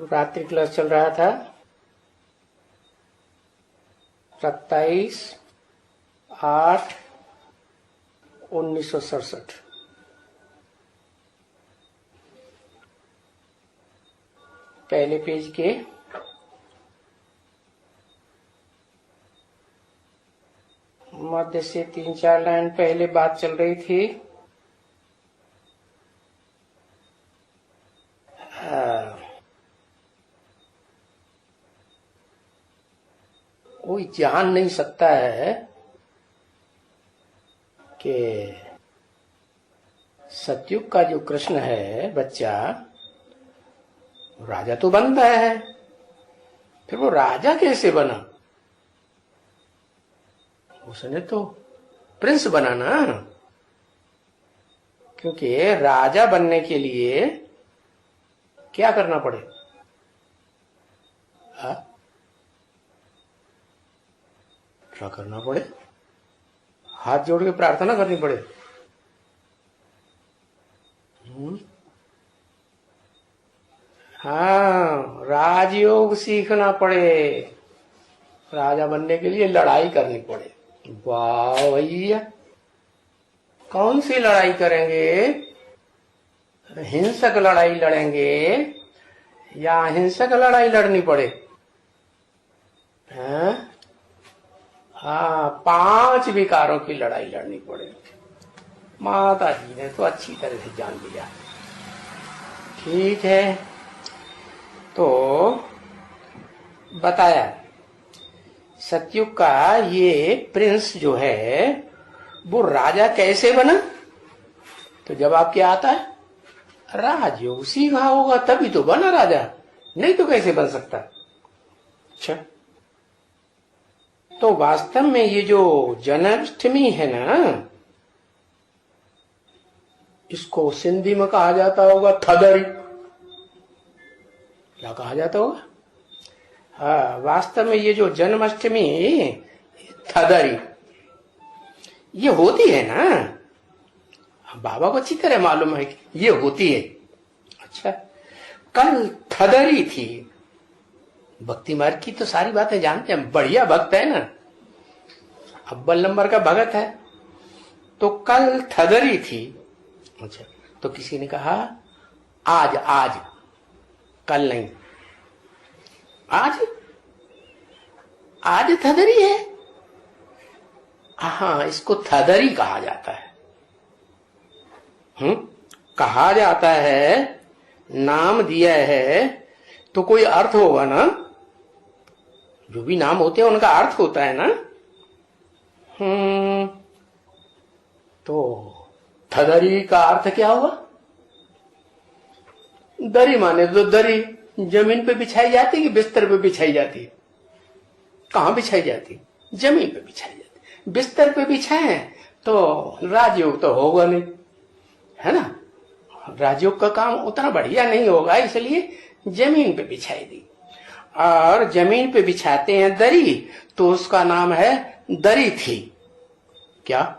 रात्रि क्लास चल रहा था 27/8/1967। पहले पेज के मध्य से 3-4 लाइन पहले बात चल रही थी कोई जान नहीं सकता है कि सतयुग का जो कृष्ण है बच्चा राजा तो बनता है, फिर वो राजा कैसे बना? उसने तो प्रिंस बना ना, क्योंकि राजा बनने के लिए क्या करना पड़े? क्या करना पड़े? हाथ जोड़ के प्रार्थना करनी पड़े। हाँ, राजयोग सीखना पड़े। राजा बनने के लिए लड़ाई करनी पड़े। वाह भैया, कौन सी लड़ाई करेंगे? हिंसक लड़ाई लड़ेंगे या अहिंसक लड़ाई लड़नी पड़े? हाँ, 5 विकारों की लड़ाई लड़नी पड़े। माता जी ने तो अच्छी तरह से जान लिया। ठीक है, तो बताया सतयुग का ये प्रिंस जो है वो राजा कैसे बना? तो जवाब क्या आता है? राजयोग सीखा होगा तभी तो बना राजा, नहीं तो कैसे बन सकता? अच्छा, तो वास्तव में ये जो जन्माष्टमी है ना, इसको सिंधी में कहा जाता होगा थदरी। क्या कहा जाता होगा? हाँ, वास्तव में ये जो जन्माष्टमी थदरी ये होती है ना, बाबा को अच्छी तरह मालूम है कि ये होती है। अच्छा, कल थदरी थी। भक्ति मार्ग की तो सारी बातें जानते हैं, बढ़िया भक्त है ना, अव्वल नंबर का भगत है। तो कल थदरी थी। अच्छा, तो किसी ने कहा आज कल नहीं, आज थदरी है। हाँ, इसको थदरी कहा जाता है। कहा जाता है, नाम दिया है तो कोई अर्थ होगा ना। जो भी नाम होते हैं उनका अर्थ होता है ना। तो थदरी का अर्थ क्या हुआ? दरी माने तो दरी जमीन पे बिछाई जाती कि बिस्तर पे बिछाई जाती? कहां बिछाई जाती? जमीन पे बिछाई जाती। बिस्तर पे बिछाए तो राजयोग तो होगा नहीं, है ना। राजयोग का काम उतना बढ़िया नहीं होगा, इसलिए जमीन पे बिछाई दी। और जमीन पे बिछाते हैं दरी, तो उसका नाम है दरी थी। क्या?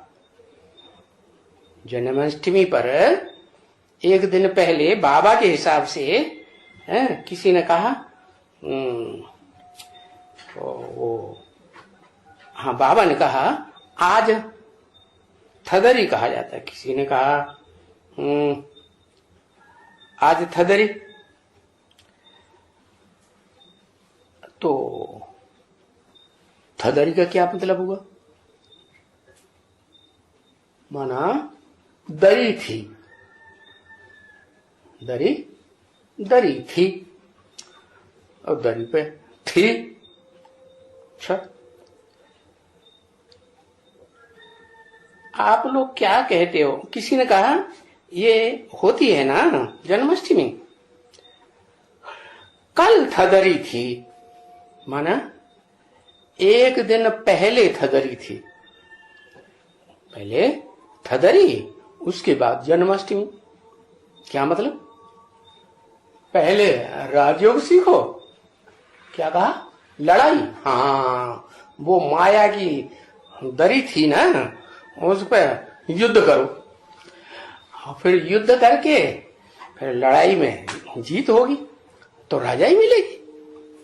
जन्माष्टमी पर एक दिन पहले बाबा के हिसाब से किसी ने कहा, हाँ, बाबा ने कहा आज थदरी कहा जाता है। किसी ने कहा आज थदरी, तो थदरी का क्या मतलब हुआ? माना दरी थी, दरी थी और दरी पे थी। अच्छा, आप लोग क्या कहते हो? किसी ने कहा ये होती है ना जन्माष्टमी, कल थदरी थी, माना एक दिन पहले थदरी थी। पहले थदरी, उसके बाद जन्माष्टमी। क्या मतलब? पहले राजयोग सीखो। क्या कहा? लड़ाई। हाँ, वो माया की दरी थी ना, उस पर युद्ध करो, और फिर युद्ध करके फिर लड़ाई में जीत होगी। तो राजाई मिलेगी।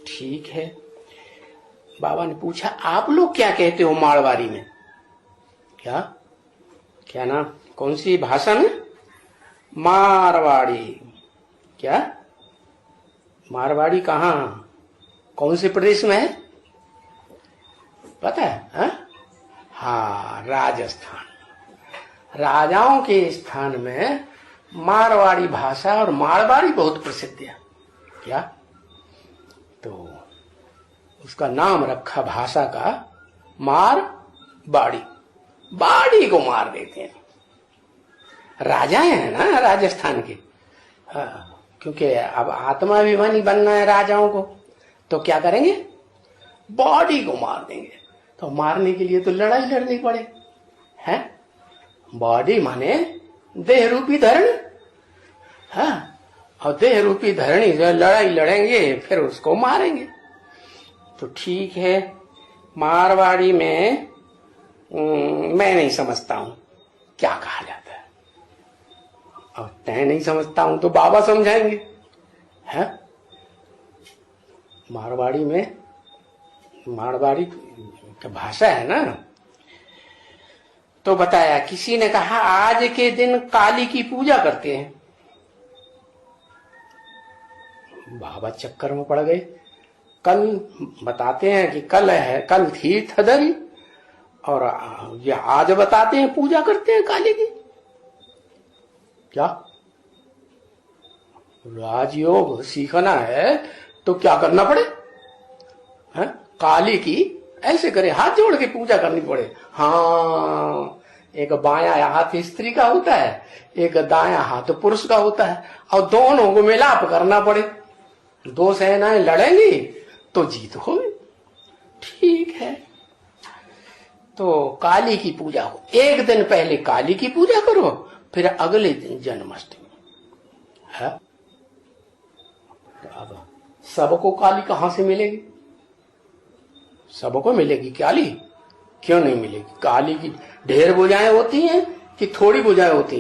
ठीक है। बाबा ने पूछा आप लोग क्या कहते हो मारवाड़ी में? क्या क्या नाम, कौन सी भाषा में? मारवाड़ी। क्या मारवाड़ी कहाँ, कौन से प्रदेश में है पता है? हाँ, राजस्थान। राजाओं के स्थान में मारवाड़ी भाषा और मारवाड़ी बहुत प्रसिद्ध है। क्या? तो उसका नाम रखा भाषा का मारवाड़ी। बाड़ी को मार देते हैं। राजाएं हैं ना राजस्थान के। क्योंकि अब आत्माभिमानी बनना है राजाओं को, तो क्या करेंगे? बॉडी को मार देंगे। तो मारने के लिए तो लड़ाई लड़नी पड़े हैं। बॉडी माने देह रूपी धरणी। हाँ, और देह रूपी धरणी जो लड़ाई लड़ेंगे फिर उसको मारेंगे। तो ठीक है, मारवाड़ी में मैं नहीं समझता हूं क्या कहा जाता है, और तय नहीं समझता हूं तो बाबा समझाएंगे। है मारवाड़ी में, मारवाड़ी की भाषा है ना। तो बताया, किसी ने कहा आज के दिन काली की पूजा करते हैं। बाबा चक्कर में पड़ गए। कल बताते हैं कि कल है, कल थी थदरी, और ये आज बताते हैं पूजा करते हैं काली की। क्या राजयोग सीखना है तो क्या करना पड़े? है काली की ऐसे करे, हाथ जोड़ के पूजा करनी पड़े। हाँ, एक बायां हाथ स्त्री का होता है, एक दायां हाथ पुरुष का होता है, और दोनों को मिलाप करना पड़े। दो सेनाएं लड़ेंगी तो जीत होगी। ठीक है। तो काली की पूजा हो, एक दिन पहले काली की पूजा करो, फिर अगले दिन जन्माष्टमी है। अब सबको काली कहां से मिलेगी? सबको मिलेगी काली? क्यों नहीं मिलेगी? काली की ढेर भुजाएं होती हैं कि थोड़ी भुजाएं होती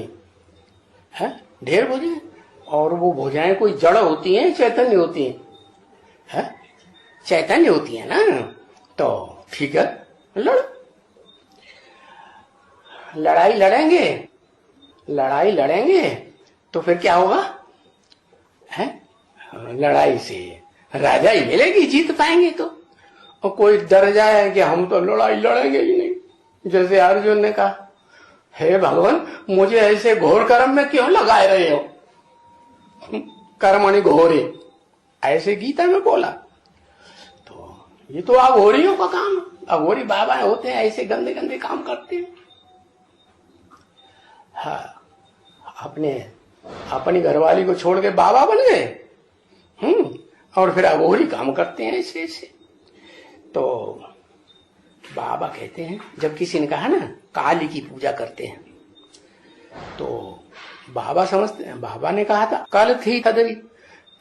हैं? ढेर भुजाएं, और वो भुजाएं कोई जड़ होती हैं चैतन्य होती हैं? चैतन्य होती है ना। तो ठीक है, लड़ाई लड़ेंगे, लड़ाई लड़ेंगे तो फिर क्या होगा? है लड़ाई से राजा ही मिलेगी, जीत पाएंगे तो। और कोई डर जाए कि हम तो लड़ाई लड़ेंगे ही नहीं, जैसे अर्जुन ने कहा, हे भगवान मुझे ऐसे घोर कर्म में क्यों लगाए रहे हो? कर्मणि घोरे, ऐसे गीता में बोला। तो ये तो अघोरियों का काम, अघोरी बाबा होते हैं, ऐसे गंदे गंदे काम करते हैं। हाँ, अपनी घरवाली को छोड़ के बाबा बन गए। और फिर अघोरी काम करते हैं ऐसे ऐसे। तो बाबा कहते हैं, जब किसी ने कहा ना काली की पूजा करते हैं, तो बाबा समझते हैं, बाबा ने कहा था कल थी थदरी,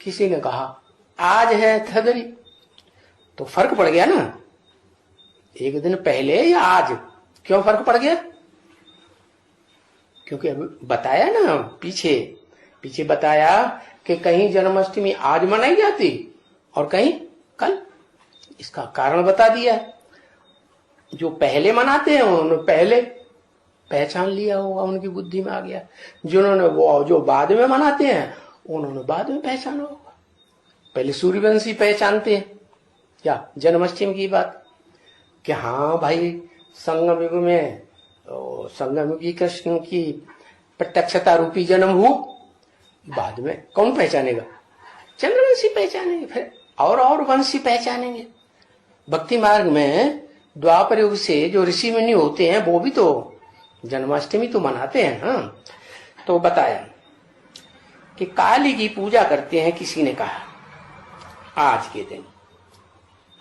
किसी ने कहा आज है थदरी, तो फर्क पड़ गया ना, एक दिन पहले या आज। क्यों फर्क पड़ गया? क्योंकि अभी बताया ना, पीछे बताया कि कहीं जन्माष्टमी आज मनाई जाती और कहीं कल। इसका कारण बता दिया। जो पहले मनाते हैं उन्होंने पहले पहचान लिया होगा, उनकी बुद्धि में आ गया। जिन्होंने वो जो बाद में मनाते हैं उन्होंने बाद में पहचाना होगा। पहले सूर्यवंशी पहचानते हैं क्या जन्माष्टमी की बात, कि हाँ भाई संगम युग में संगम युगी कृष्ण की प्रत्यक्षता रूपी जन्म हुआ। बाद में कौन पहचानेगा? चंद्रवंशी पहचानेंगे, फिर और वंशी पहचानेंगे। भक्ति मार्ग में द्वापर युग से जो ऋषि मुनि होते हैं वो भी तो जन्माष्टमी तो मनाते हैं ना। तो बताया कि काली की पूजा करते हैं, किसी ने कहा आज के दिन।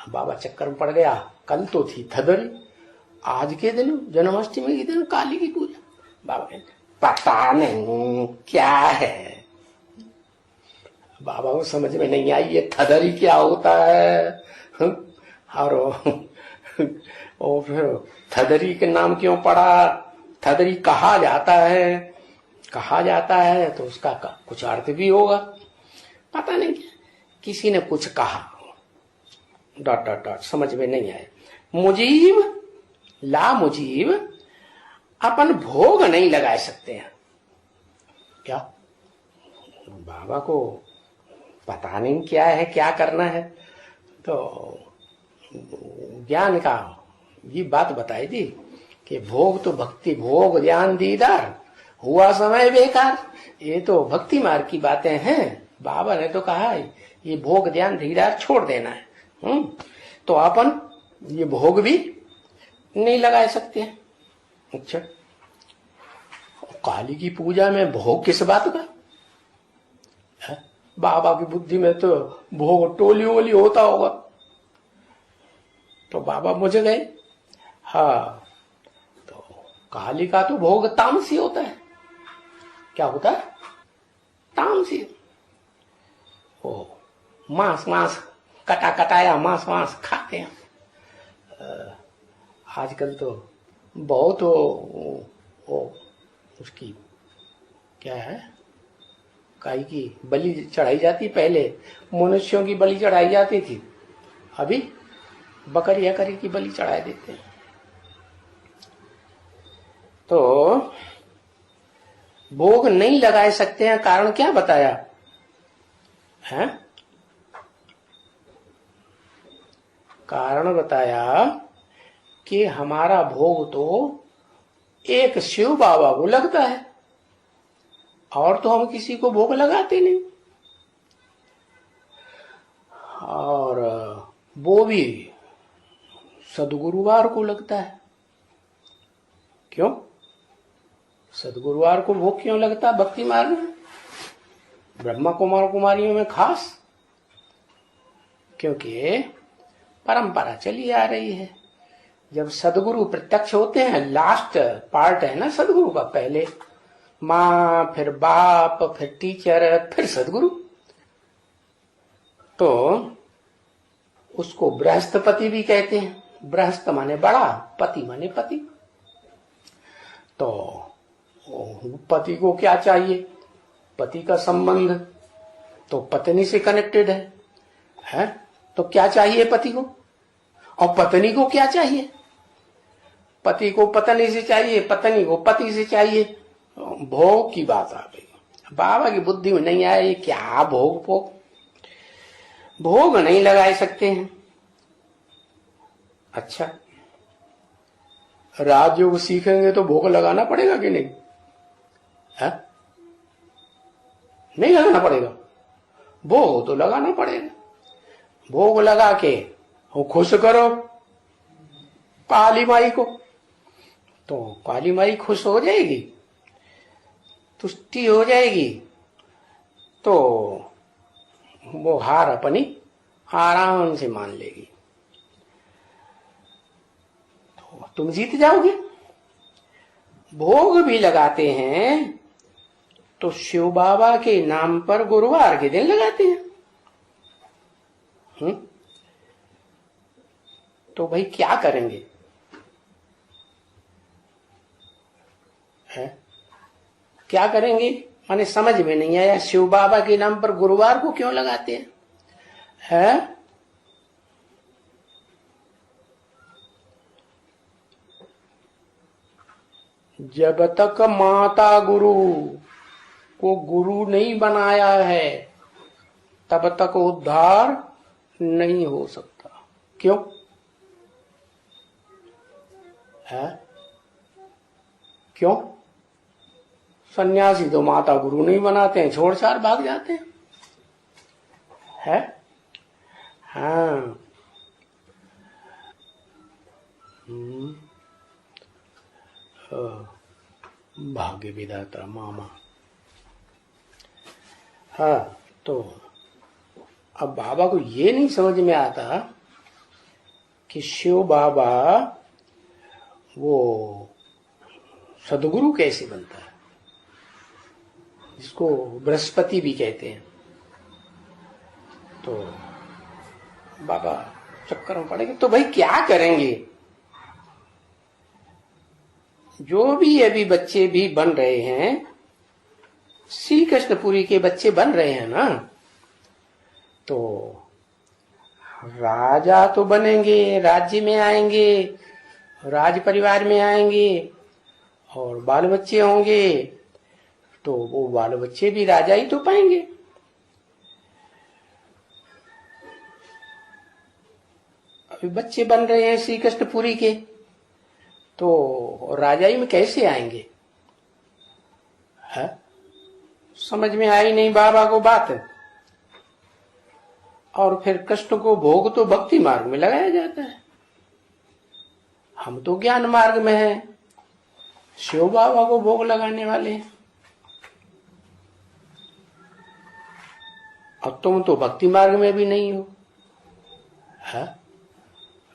बाबा चक्कर में पड़ गया, कल तो थी थदरी, आज के दिन जन्माष्टमी के दिन काली की पूजा। बाबा कहते पता नहीं क्या है। बाबा को समझ में नहीं आई ये थदरी क्या होता है। और फिर थदरी के नाम क्यों पड़ा, थदरी कहा जाता है तो उसका कुछ अर्थ भी होगा, पता नहीं किसी ने कुछ कहा, डॉट डॉट डॉट, समझ में नहीं आए। मुजीब ला मुजीब अपन भोग नहीं लगा सकते हैं। क्या बाबा को पता नहीं क्या है, क्या करना है, तो ज्ञान का ये बात बताई थी कि भोग तो भक्ति, भोग ज्ञान दीदार हुआ समय बेकार। ये तो भक्ति मार्ग की बातें हैं। बाबा ने तो कहा है ये भोग ध्यान दीदार छोड़ देना है। तो अपन ये भोग भी नहीं लगा सकते हैं। अच्छा, काली की पूजा में भोग किस बात का है? बाबा की बुद्धि में तो भोग टोली वोली होता होगा। तो बाबा मुझे गए, हाँ, तो काली का तो भोग तामसी होता है। क्या होता है? तामसी। ओ मांस मांस कटा कटाया मांस मांस खाते हैं। आजकल तो बहुत उसकी क्या है, गाय की बलि चढ़ाई जाती। पहले मनुष्यों की बलि चढ़ाई जाती थी, अभी बकरी हकरी की बलि चढ़ा देते हैं। तो भोग नहीं लगा सकते हैं, कारण क्या बताया है? कारण बताया कि हमारा भोग तो एक शिव बाबा को लगता है, और तो हम किसी को भोग लगाते नहीं। और वो भी सदगुरुवार को लगता है। क्यों सदगुरुवार को भोग क्यों लगता है? भक्ति मार्ग में ब्रह्मा कुमार कुमारियों में खास, क्योंकि परंपरा चली आ रही है। जब सदगुरु प्रत्यक्ष होते हैं, लास्ट पार्ट है ना सदगुरु का, पहले माँ, फिर बाप, फिर टीचर, फिर सदगुरु। तो उसको बृहस्पति भी कहते हैं। बृहस्प माने बड़ा, पति माने पति। तो पति को क्या चाहिए? पति का संबंध तो पत्नी से कनेक्टेड है? तो क्या चाहिए पति को, और पत्नी को क्या चाहिए? पति को पत्नी से चाहिए, पत्नी को पति से चाहिए। भोग की बात आ गई। बाबा की बुद्धि में नहीं आया ये क्या भोग भोग, भोग नहीं लगा सकते हैं। अच्छा, राजयोग सीखेंगे तो भोग लगाना पड़ेगा कि नहीं है? नहीं लगाना पड़ेगा? भोग तो लगाना पड़ेगा। भोग लगा के वो खुश करो काली माई को, तो काली माई खुश हो जाएगी, तुष्टि हो जाएगी। तो वो हार अपनी आराम से मान लेगी, तो तुम जीत जाओगे। भोग भी लगाते हैं तो शिव बाबा के नाम पर गुरुवार के दिन लगाते हैं। तो भाई क्या करेंगे है? क्या करेंगे माने समझ में नहीं आया। शिव बाबा के नाम पर गुरुवार को क्यों लगाते हैं? है? जब तक माता गुरु को गुरु नहीं बनाया है तब तक उद्धार नहीं हो सकता। क्यों है? क्यों? सन्यासी तो माता गुरु नहीं बनाते हैं, छोड़ छाड़ भाग जाते हैं। है? हाँ। भाग्य विधाता मामा। हाँ, तो अब बाबा को ये नहीं समझ में आता कि शिव बाबा वो सदगुरु कैसे बनता है, जिसको बृहस्पति भी कहते हैं। तो बाबा चक्कर में पड़ेंगे। तो भाई क्या करेंगे? जो भी अभी बच्चे भी बन रहे हैं, श्री कृष्णपुरी के बच्चे बन रहे हैं ना, तो राजा तो बनेंगे, राज्य में आएंगे, राज परिवार में आएंगे और बाल बच्चे होंगे, तो वो बाल बच्चे भी राजा ही तो पाएंगे। अभी बच्चे बन रहे हैं श्री कृष्णपुरी के, तो राजाई में कैसे आएंगे? है समझ में आई नहीं बाबा को बात। और फिर कृष्ण को भोग तो भक्ति मार्ग में लगाया जाता है, हम तो ज्ञान मार्ग में हैं, शिव बाबा को भोग लगाने वाले हैं, और तुम तो भक्ति मार्ग में भी नहीं हो। है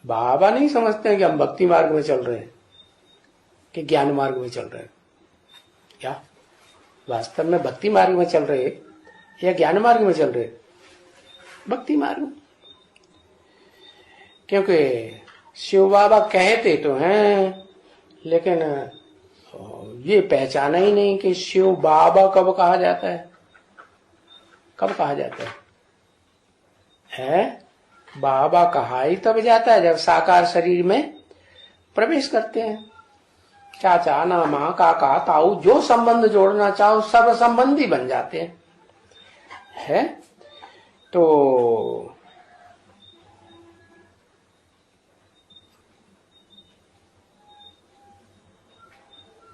बाबा नहीं समझते हैं कि हम भक्ति मार्ग में चल रहे हैं कि ज्ञान मार्ग में चल रहे हैं। क्या वास्तव में भक्ति मार्ग में चल रहे या ज्ञान मार्ग में चल रहे? भक्ति मार्ग में। क्योंकि शिव बाबा कहते तो हैं, लेकिन ये पहचाना ही नहीं कि शिव बाबा कब कहा जाता है, कब कहा जाता है? बाबा कहा ही तब जाता है जब साकार शरीर में प्रवेश करते हैं। चाचा, नामा, काका, ताऊ, जो संबंध जोड़ना चाहो सब संबंधी बन जाते हैं। है तो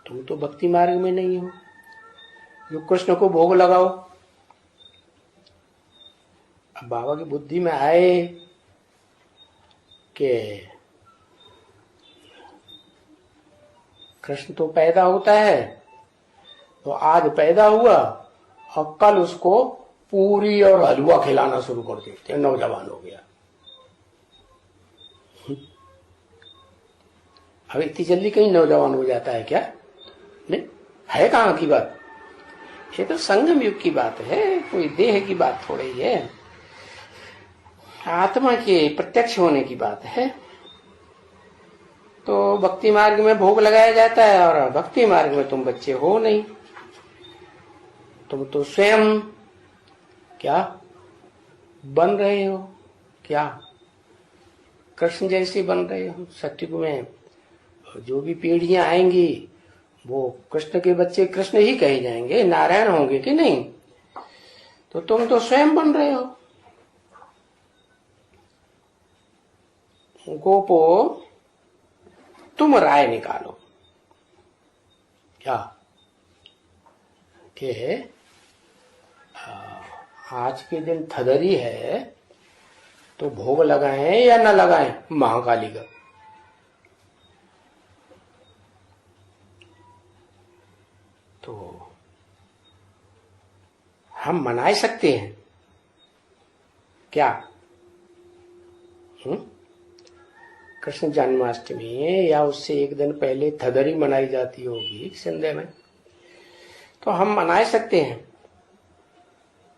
तुम तो भक्ति मार्ग में नहीं हो, जो कृष्ण को भोग लगाओ। अब बाबा की बुद्धि में आए कि कृष्ण तो पैदा होता है, तो आज पैदा हुआ और कल उसको पूरी और हलवा खिलाना शुरू कर देते हैं, नौजवान हो गया। अब इतनी जल्दी कहीं नौजवान हो जाता है क्या? नहीं, है कहाँ की बात? ये तो संगम युग की बात है, कोई देह की बात थोड़ी है, आत्मा के प्रत्यक्ष होने की बात है। तो भक्ति मार्ग में भोग लगाया जाता है, और भक्ति मार्ग में तुम बच्चे हो नहीं, तुम तो स्वयं क्या बन रहे हो? क्या कृष्ण जैसे बन रहे हो? सत्युग में जो भी पीढ़ियां आएंगी वो कृष्ण के बच्चे कृष्ण ही कहे जाएंगे, नारायण होंगे कि नहीं? तो तुम तो स्वयं बन रहे हो। गोपो तुम राय निकालो क्या कि आज के दिन थदरी है तो भोग लगाएं या न लगाएं महाकाली का? तो हम मना सकते हैं क्या? कृष्ण जन्माष्टमी या उससे एक दिन पहले थदरी मनाई जाती होगी सिंधे में, तो हम मना सकते हैं,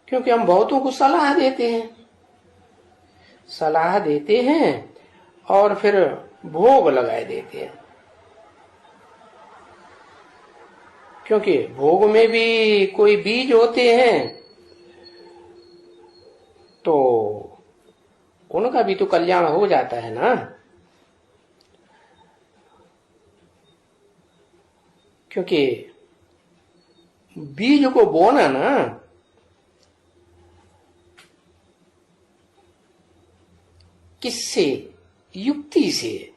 क्योंकि हम बहुतों को सलाह देते हैं और फिर भोग लगाए देते हैं। क्योंकि भोग में भी कोई बीज होते हैं, तो उनका भी तो कल्याण हो जाता है ना। क्योंकि बीज को बोना ना किससे? युक्ति से।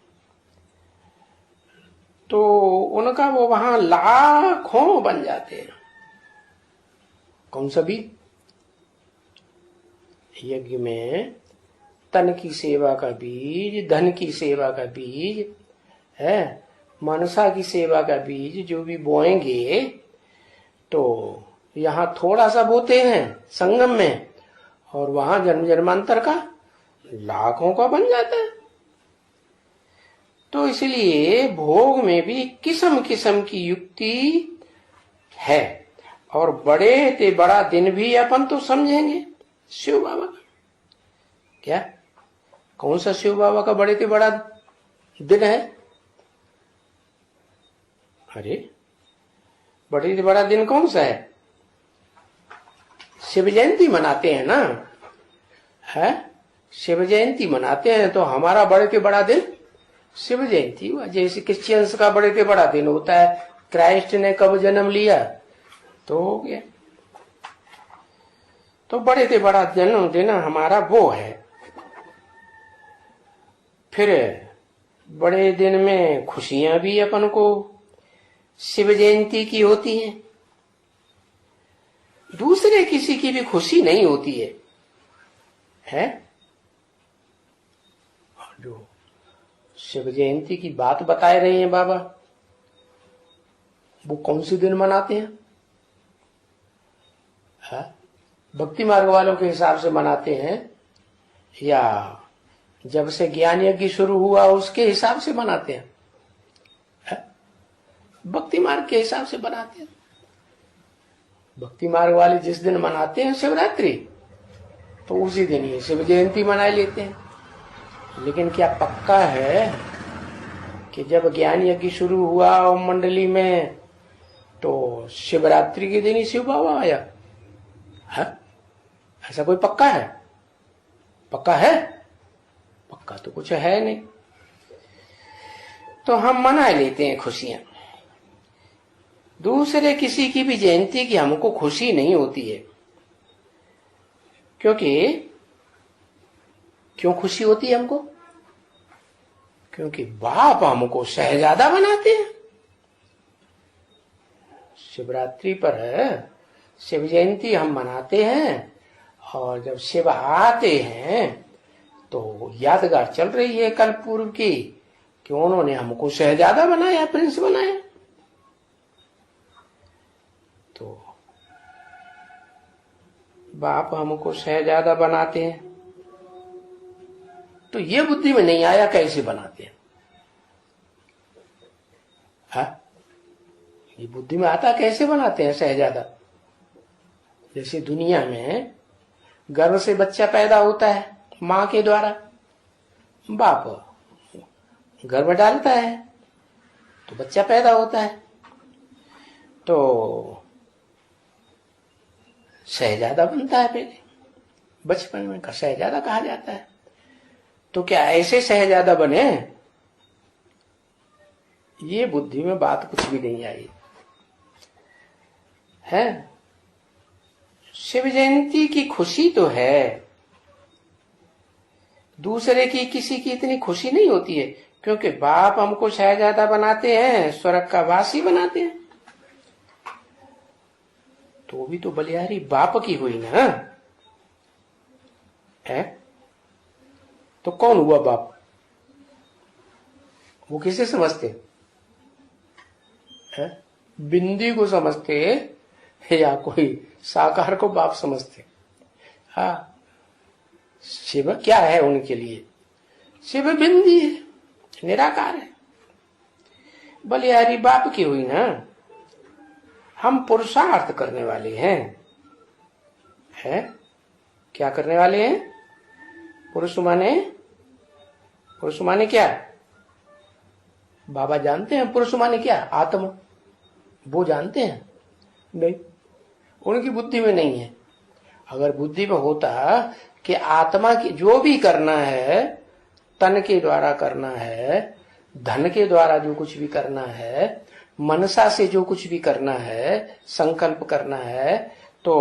तो उनका वो वहां लाखों बन जाते हैं। कौन सा बीज? यज्ञ में तन की सेवा का बीज, धन की सेवा का बीज है, मनसा की सेवा का बीज जो भी बोएंगे, तो यहां थोड़ा सा बोते हैं संगम में, और वहां जन्म जन्मांतर का लाखों का बन जाता है। तो इसलिए भोग में भी किस्म किस्म की युक्ति है, और बड़े ते बड़ा दिन भी अपन तो समझेंगे शिव बाबा का। क्या कौन सा शिव बाबा का बड़े ते बड़ा दिन है? अरे बड़े ते बड़ा दिन कौन सा है? शिव जयंती मनाते हैं ना, है शिव जयंती मनाते हैं तो हमारा बड़े के बड़ा दिन शिव जयंती हुआ। जैसे क्रिश्चियंस का बड़े के बड़ा दिन होता है, क्राइस्ट ने कब जन्म लिया तो हो गया। तो बड़े से बड़ा जन्मदिन हमारा वो है। फिर बड़े दिन में खुशियां भी अपन को शिव जयंती की होती हैं, दूसरे किसी की भी खुशी नहीं होती है? जो शिव जयंती की बात बताए रहे हैं बाबा, वो कौन से दिन मनाते हैं? भक्ति मार्ग वालों के हिसाब से मनाते हैं या जब से ज्ञान यज्ञ शुरू हुआ उसके हिसाब से मनाते हैं? भक्ति मार्ग के हिसाब से बनाते हैं। भक्ति मार्ग वाले जिस दिन मनाते हैं शिवरात्रि, तो उसी दिन ही शिव जयंती मना लेते हैं। लेकिन क्या पक्का है कि जब ज्ञान यज्ञ शुरू हुआ ओम मंडली में तो शिवरात्रि के दिन ही शिव बाबा आया है? ऐसा कोई पक्का है? पक्का है? पक्का तो कुछ है नहीं। तो हम मना लेते हैं खुशियां। दूसरे किसी की भी जयंती की हमको खुशी नहीं होती है। क्यों खुशी होती है हमको? क्योंकि बाप हमको शहजादा बनाते हैं। शिवरात्रि पर शिव जयंती हम मनाते हैं और जब शिव आते हैं तो यादगार चल रही है कल पूर्व की कि उन्होंने हमको शहजादा बनाया, प्रिंस बनाया। तो बाप हमको शहजादा बनाते हैं तो ये बुद्धि में नहीं आया कैसे बनाते हैं? ये बुद्धि में आता कैसे बनाते हैं शहजादा? जैसे दुनिया में गर्भ से बच्चा पैदा होता है मां के द्वारा, बाप गर्भ डालता है तो बच्चा पैदा होता है, तो शहजादा बनता है। पहले बचपन में का शहजादा कहा जाता है। तो क्या ऐसे शहजादा बने? ये बुद्धि में बात कुछ भी नहीं आई है। शिव जयंती की खुशी तो है, दूसरे की किसी की इतनी खुशी नहीं होती है, क्योंकि बाप हमको शहजादा बनाते हैं, स्वर्ग का वासी बनाते हैं। तो भी तो बलिहारी बाप की हुई ना है। तो कौन हुआ बाप? वो किसे समझते है? बिंदी को समझते या कोई साकार को बाप समझते? हाँ, शिव क्या है उनके लिए? शिव बिंदी है, निराकार है। बलिहारी बाप की हुई ना। हम पुरुषार्थ करने वाले हैं, क्या करने वाले हैं? पुरुष माने क्या? बाबा जानते हैं पुरुष माने क्या? आत्मा। वो जानते हैं? नहीं, उनकी बुद्धि में नहीं है। अगर बुद्धि में होता कि आत्मा की जो भी करना है, तन के द्वारा करना है, धन के द्वारा जो कुछ भी करना है, मनसा से जो कुछ भी करना है, संकल्प करना है, तो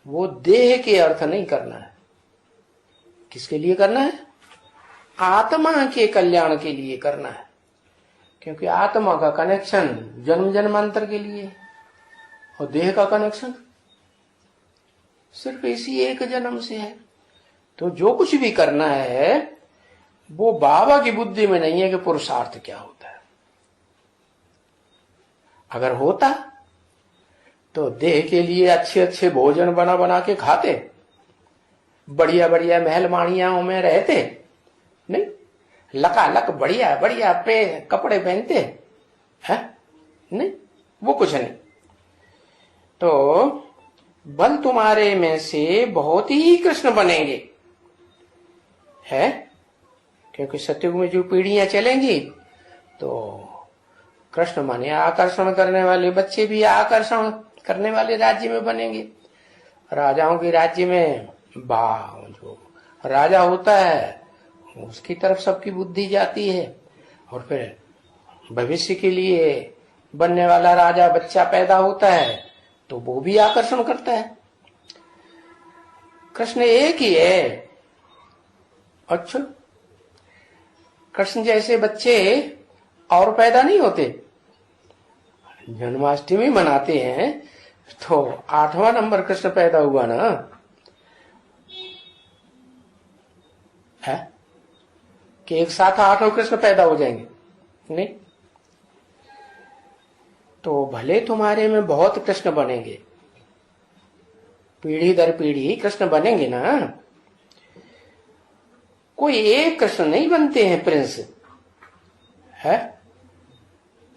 वो देह के अर्थ नहीं करना है। किसके लिए करना है? आत्मा के कल्याण के लिए करना है। क्योंकि आत्मा का कनेक्शन जन्म जन्मांतर के लिए और देह का कनेक्शन सिर्फ इसी एक जन्म से है। तो जो कुछ भी करना है वो बाबा की बुद्धि में नहीं है कि पुरुषार्थ क्या होता है। अगर होता तो देह के लिए अच्छे अच्छे भोजन बना बना के खाते, बढ़िया बढ़िया महल माड़ियाओं में रहते, नहीं लकालक बढ़िया बढ़िया कपड़े पहनते हैं, नहीं, वो कुछ नहीं। तो बल तुम्हारे में से बहुत ही कृष्ण बनेंगे, है? क्योंकि सतयुग में जो पीढ़ियां चलेंगी तो कृष्ण माने आकर्षण करने वाले बच्चे भी आकर्षण करने वाले राज्य में बनेंगे। राजाओं के राज्य में जो राजा होता है उसकी तरफ सबकी बुद्धि जाती है, और फिर भविष्य के लिए बनने वाला राजा बच्चा पैदा होता है तो वो भी आकर्षण करता है। कृष्ण एक ही है। अच्छा, कृष्ण जैसे बच्चे और पैदा नहीं होते। जन्माष्टमी मनाते हैं तो 8वां नंबर कृष्ण पैदा हुआ ना है कि एक साथ 8 कृष्ण पैदा हो जाएंगे? नहीं। तो भले तुम्हारे में बहुत कृष्ण बनेंगे, पीढ़ी दर पीढ़ी कृष्ण बनेंगे ना, कोई एक कृष्ण नहीं बनते हैं प्रिंस है।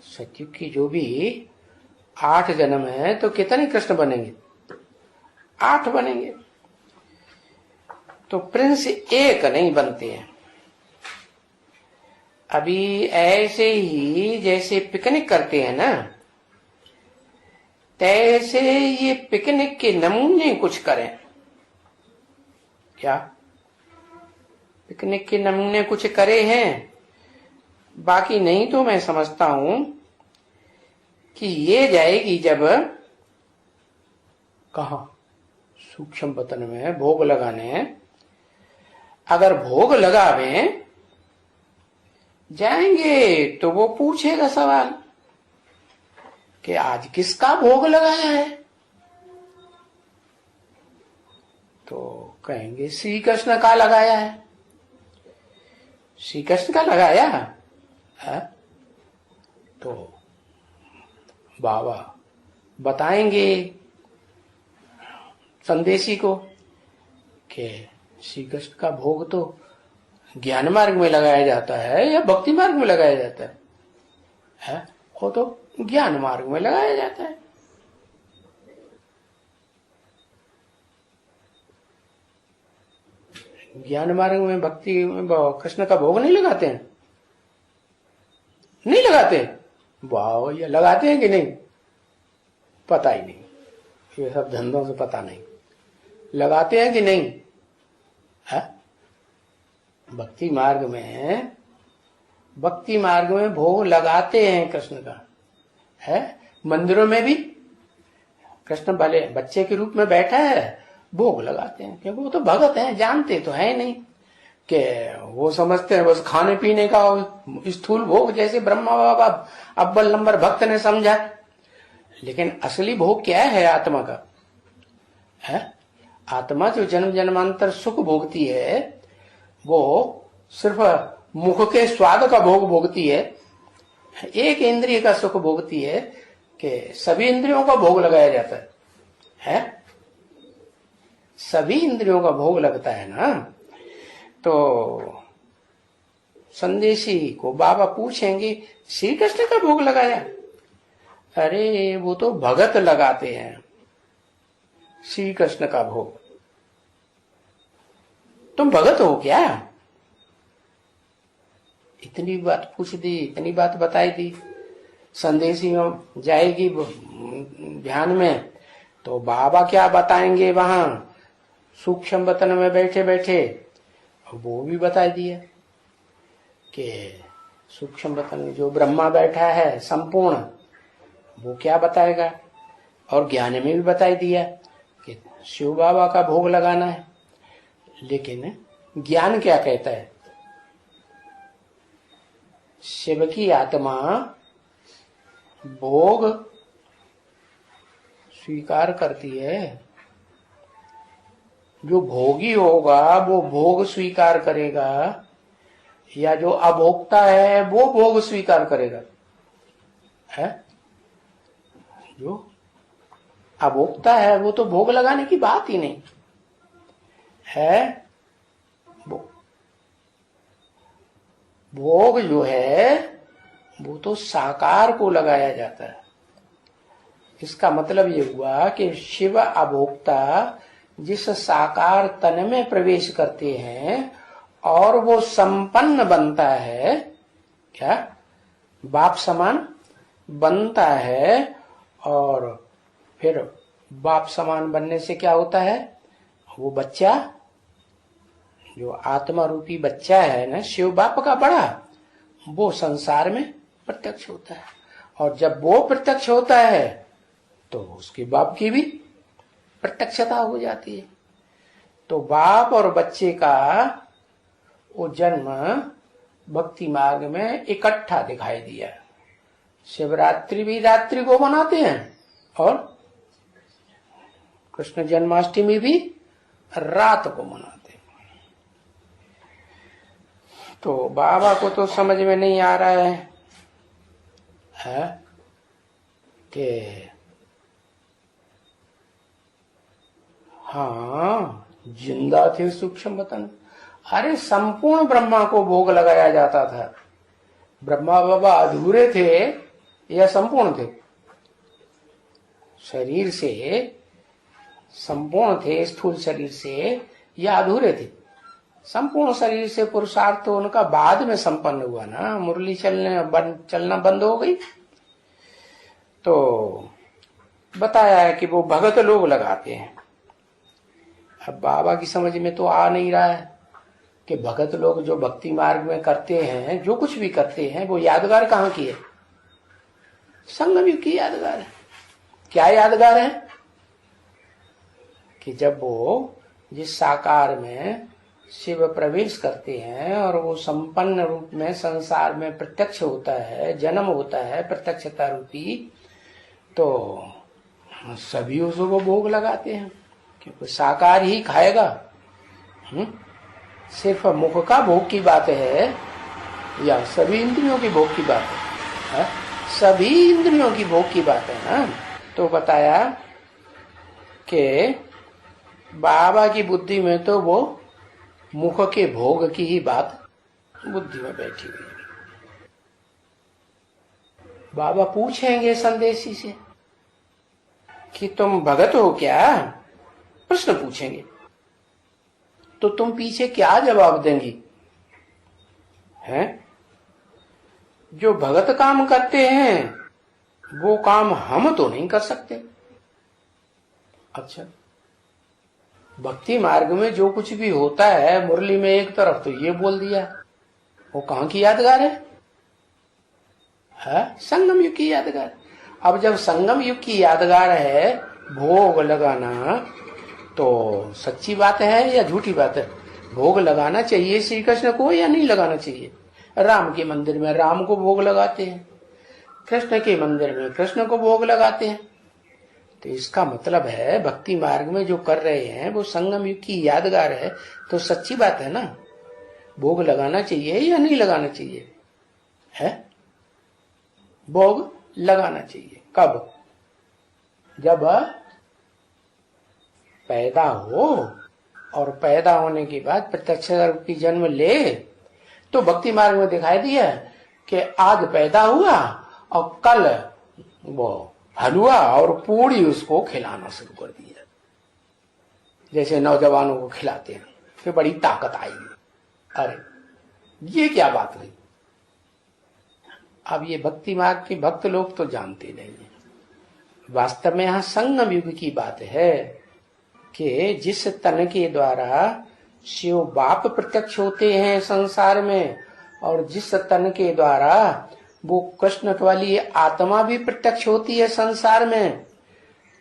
सतयुग की जो भी 8 जन्म है तो कितने कृष्ण बनेंगे? 8 बनेंगे। तो प्रिंस एक नहीं बनते हैं। अभी ऐसे ही जैसे पिकनिक करते हैं ना, तैसे ये पिकनिक के नमूने कुछ करें। क्या पिकनिक के नमूने कुछ करे हैं? बाकी नहीं तो मैं समझता हूं कि ये जाएगी जब कहा सूक्ष्म वतन में भोग लगाने, अगर भोग लगावे जाएंगे तो वो पूछेगा सवाल कि आज किसका भोग लगाया है, तो कहेंगे श्री कृष्ण का लगाया है। श्री कृष्ण का लगाया है? तो बाबा बताएंगे संदेशी को कि श्री कृष्ण का भोग तो ज्ञान मार्ग में लगाया जाता है या भक्ति मार्ग में लगाया जाता है? वो तो ज्ञान मार्ग में लगाया जाता है। ज्ञान मार्ग में भक्ति में कृष्ण का भोग नहीं लगाते हैं? नहीं लगाते? वाह, ये लगाते हैं कि नहीं? पता ही नहीं, ये सब धंधों से पता नहीं। लगाते हैं कि नहीं है? भक्ति मार्ग में भोग लगाते हैं कृष्ण का है। मंदिरों में भी कृष्ण भले बच्चे के रूप में बैठा है, भोग लगाते हैं, क्योंकि वो तो भगत हैं, जानते तो है नहीं कि वो समझते हैं बस खाने पीने का स्थूल भोग जैसे ब्रह्मा बाबा अव्वल नंबर भक्त ने समझा। लेकिन असली भोग क्या है आत्मा का है? आत्मा जो जन्म जन्मांतर सुख भोगती है वो सिर्फ मुख के स्वाद का भोग भोगती है, एक इंद्रिय का सुख भोगती है कि सभी इंद्रियों का भोग लगाया जाता है? सभी इंद्रियों का भोग लगता है ना। तो संदेशी को बाबा पूछेंगे श्री कृष्ण का भोग लगाया? अरे वो तो भगत लगाते हैं श्री कृष्ण का भोग। तुम भगत हो क्या? इतनी बात पूछ दी, इतनी बात बताई दी। संदेशी में जाएगी ध्यान में तो बाबा क्या बताएंगे वहां सूक्ष्म वतन में बैठे बैठे, वो भी बता दिया कि सूक्ष्म वतन में जो ब्रह्मा बैठा है संपूर्ण, वो क्या बताएगा। और ज्ञान में भी बता दिया कि शिव बाबा का भोग लगाना है। लेकिन ज्ञान क्या कहता है? शिव की आत्मा भोग स्वीकार करती है। जो भोगी होगा वो भोग स्वीकार करेगा, या जो अभोक्ता है वो भोग स्वीकार करेगा है? जो अभोक्ता है वो तो भोग लगाने की बात ही नहीं है। भोग जो है वो तो साकार को लगाया जाता है। इसका मतलब ये हुआ कि शिव अभोक्ता जिस साकार तन में प्रवेश करते हैं और वो संपन्न बनता है, क्या बाप समान बनता है, और फिर बाप समान बनने से क्या होता है? वो बच्चा जो आत्मा रूपी बच्चा है ना शिव बाप का बड़ा, वो संसार में प्रत्यक्ष होता है। और जब वो प्रत्यक्ष होता है तो उसके बाप की भी प्रत्यक्षता हो जाती है। तो बाप और बच्चे का वो जन्म भक्ति मार्ग में इकट्ठा दिखाई दिया। शिवरात्रि भी रात्रि को मनाते हैं और कृष्ण जन्माष्टमी भी रात को मनाते हैं। तो बाबा को तो समझ में नहीं आ रहा है कि हाँ जिंदा थे सूक्ष्म वतन। अरे संपूर्ण ब्रह्मा को भोग लगाया जाता था। ब्रह्मा बाबा अधूरे थे या संपूर्ण थे? शरीर से संपूर्ण थे, स्थूल शरीर से, या अधूरे थे? संपूर्ण शरीर से पुरुषार्थ तो उनका बाद में संपन्न हुआ ना, मुरली चलना बंद हो गई। तो बताया है कि वो भगत लोग लगाते हैं। अब बाबा की समझ में तो आ नहीं रहा है कि भगत लोग जो भक्ति मार्ग में करते हैं, जो कुछ भी करते हैं, वो यादगार कहाँ की है? संगम युग की यादगार है। क्या यादगार है? कि जब वो जिस साकार में शिव प्रवेश करते हैं और वो संपन्न रूप में संसार में प्रत्यक्ष होता है, जन्म होता है प्रत्यक्षता रूपी, तो सभी उसको भोग लगाते हैं, क्योंकि साकार ही खाएगा। सिर्फ मुख का भोग की बात है या सभी इंद्रियों की भोग की बात है? सभी इंद्रियों की भोग की बात है ना। तो बताया कि बाबा की बुद्धि में तो वो मुख के भोग की ही बात बुद्धि में बैठी हुई है। बाबा पूछेंगे संदेशी से कि तुम भगत हो क्या? प्रश्न पूछेंगे तो तुम पीछे क्या जवाब देंगी? हैं? जो भगत काम करते हैं वो काम हम तो नहीं कर सकते। अच्छा, भक्ति मार्ग में जो कुछ भी होता है, मुरली में एक तरफ तो ये बोल दिया, वो कहाँ की यादगार है? संगम युग की यादगार। अब जब संगम युग की यादगार है भोग लगाना, तो सच्ची बात है या झूठी बात है? भोग लगाना चाहिए श्री कृष्ण को या नहीं लगाना चाहिए? राम के मंदिर में राम को भोग लगाते हैं, कृष्ण के मंदिर में कृष्ण को भोग लगाते हैं। तो इसका मतलब है भक्ति मार्ग में जो कर रहे हैं वो संगम युग की यादगार है, तो सच्ची बात है ना। भोग लगाना चाहिए या नहीं लगाना चाहिए? है भोग लगाना चाहिए। कब? जब पैदा हो, और पैदा होने के बाद प्रत्यक्ष रूपी जन्म ले। तो भक्ति मार्ग में दिखाई दिया कि आज पैदा हुआ और कल वो हलवा और पूड़ी उसको खिलाना शुरू कर दिया, जैसे नौजवानों को खिलाते हैं, फिर बड़ी ताकत आई। अरे ये क्या बात हुई? अब ये भक्ति मार्ग के भक्त लोग तो जानते नहीं है। वास्तव में यहाँ संगम युग की बात है कि जिस तन के द्वारा शिव बाप प्रत्यक्ष होते हैं संसार में, और जिस तन के द्वारा वो कृष्ण वाली आत्मा भी प्रत्यक्ष होती है संसार में,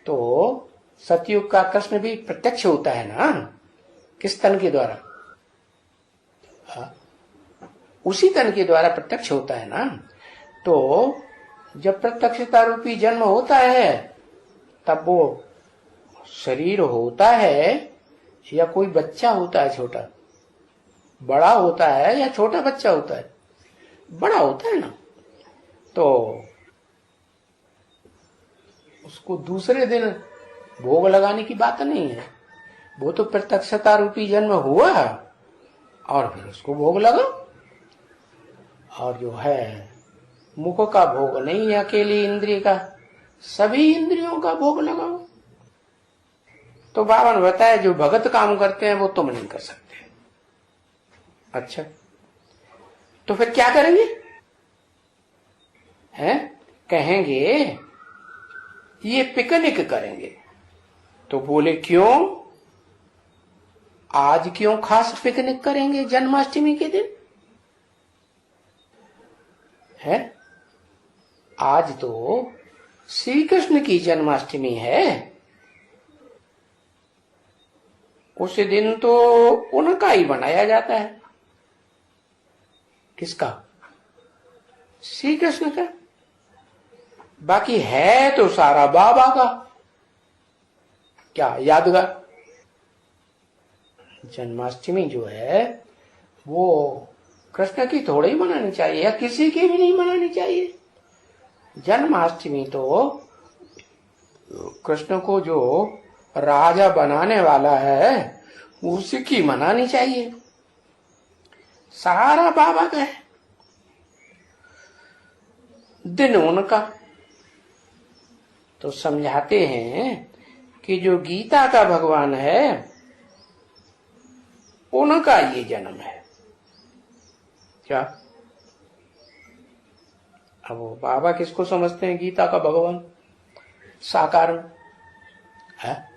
तो सतयुग का कृष्ण भी प्रत्यक्ष होता है ना। किस तन के द्वारा? उसी तन के द्वारा प्रत्यक्ष होता है ना। तो जब प्रत्यक्षता रूपी जन्म होता है तब वो शरीर होता है या कोई बच्चा होता है? छोटा बड़ा होता है या छोटा बच्चा होता है? बड़ा होता है ना। तो उसको दूसरे दिन भोग लगाने की बात नहीं है, वो तो प्रत्यक्षता रूपी जन्म हुआ और फिर उसको भोग लगाओ। और जो है मुख का भोग नहीं है अकेली इंद्रिय का, सभी इंद्रियों का भोग लगाओ। तो बाबा ने बताया जो भगत काम करते हैं वो तुम नहीं कर सकते। अच्छा, तो फिर क्या करेंगे? हैं? कहेंगे ये पिकनिक करेंगे। तो बोले क्यों? आज क्यों खास पिकनिक करेंगे जन्माष्टमी के दिन? है, आज तो श्री कृष्ण की जन्माष्टमी है। उस दिन तो उनका ही बनाया जाता है। किसका? श्री कृष्ण का। बाकी है तो सारा बाबा का। क्या यादगार? जन्माष्टमी जो है वो कृष्ण की थोड़ी ही मनानी चाहिए, या किसी की भी नहीं मनानी चाहिए। जन्माष्टमी तो कृष्ण को जो राजा बनाने वाला है उसी की मनानी चाहिए। सारा बाबा का है, दिन उनका। तो समझाते हैं कि जो गीता का भगवान है उनका ये जन्म है। क्या? अब वो बाबा किसको समझते हैं गीता का भगवान? साकार में है।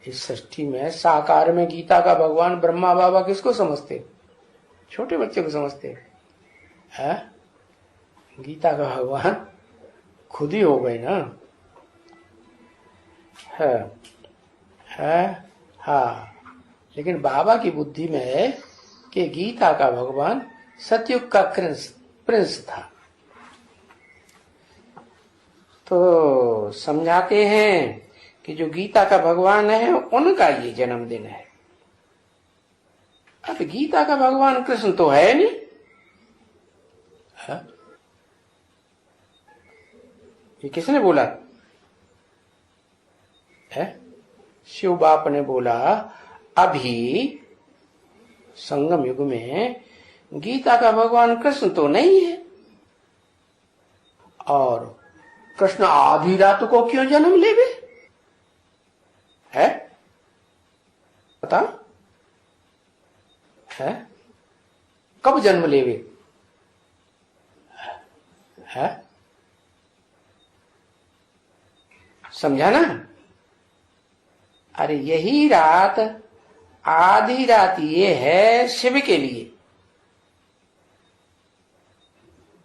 इस सृष्टि में साकार में गीता का भगवान ब्रह्मा बाबा किसको समझते? छोटे बच्चे को समझते है। गीता का भगवान खुद ही हो गए ना। है हाँ, लेकिन बाबा की बुद्धि में है कि गीता का भगवान सतयुग का प्रिंस था। तो समझाते हैं कि जो गीता का भगवान है उनका ये जन्मदिन है। अब गीता का भगवान कृष्ण तो है नहीं। ये किसने बोला है? शिव बाप ने बोला अभी संगम युग में गीता का भगवान कृष्ण तो नहीं है। और कृष्ण आधी रात को क्यों जन्म लेवे है? पता है? कब जन्म लेवे है? समझा ना? अरे यही रात, आधी रात ये है शिव के लिए।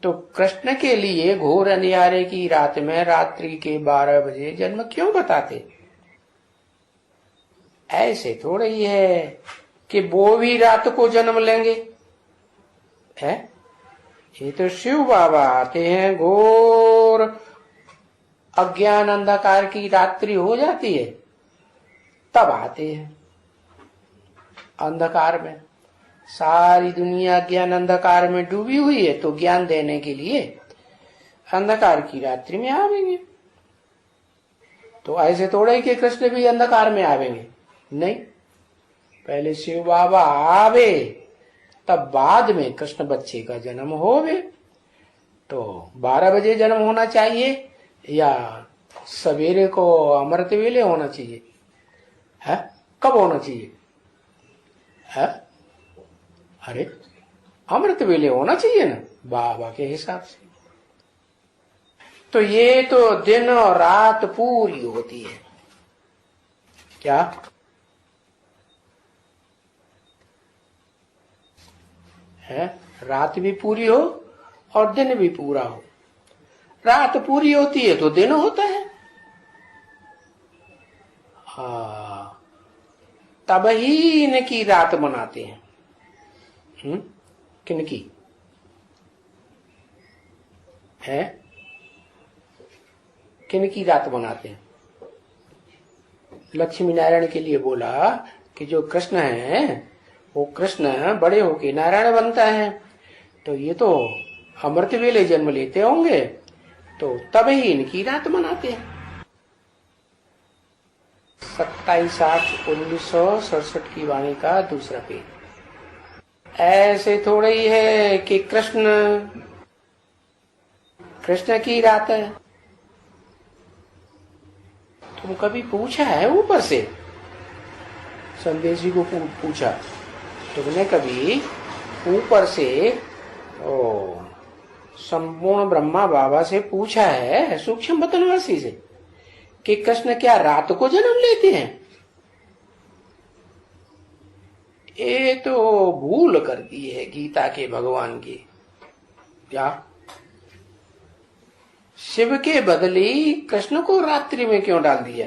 तो कृष्ण के लिए घोर अंधियारे की रात में रात्रि के 12 बजे जन्म क्यों बताते? ऐसे थोड़ा ही है कि वो भी रात को जन्म लेंगे है। ये तो शिव बाबा आते हैं, घोर अज्ञान अंधकार की रात्रि हो जाती है तब आते हैं। अंधकार में सारी दुनिया ज्ञान अंधकार में डूबी हुई है, तो ज्ञान देने के लिए अंधकार की रात्रि में आवेंगे। तो ऐसे थोड़ा ही कि कृष्ण भी अंधकार में आवेंगे, नहीं। पहले शिव बाबा आवे तब बाद में कृष्ण बच्चे का जन्म होवे। तो 12 बजे जन्म होना चाहिए या सवेरे को अमृत वेले होना चाहिए है? कब होना चाहिए है? अरे अमृत वेले होना चाहिए ना बाबा के हिसाब से। तो ये तो दिन और रात पूरी होती है। क्या है? रात भी पूरी हो और दिन भी पूरा हो। रात पूरी होती है तो दिन होता है। हाँ, तब ही इनकी रात मनाते हैं। किनकी है? किनकी रात मनाते हैं? लक्ष्मी नारायण के लिए बोला कि जो कृष्ण है वो कृष्ण बड़े होके नारायण बनता है, तो ये तो अमृत वेले जन्म लेते होंगे, तो तब ही इनकी रात मनाते हैं। 27/8/1967 की वाणी का दूसरा पेज। ऐसे थोड़ा ही है कि कृष्ण की रात है। तुम कभी पूछा है ऊपर से? संदेशी को पूछा तुमने कभी ऊपर से संपूर्ण ब्रह्मा बाबा से पूछा है, सूक्ष्म बतनवासी से, कि कृष्ण क्या रात को जन्म लेते हैं? ये तो भूल कर दी है गीता के भगवान की। क्या शिव के बदले कृष्ण को रात्रि में क्यों डाल दिया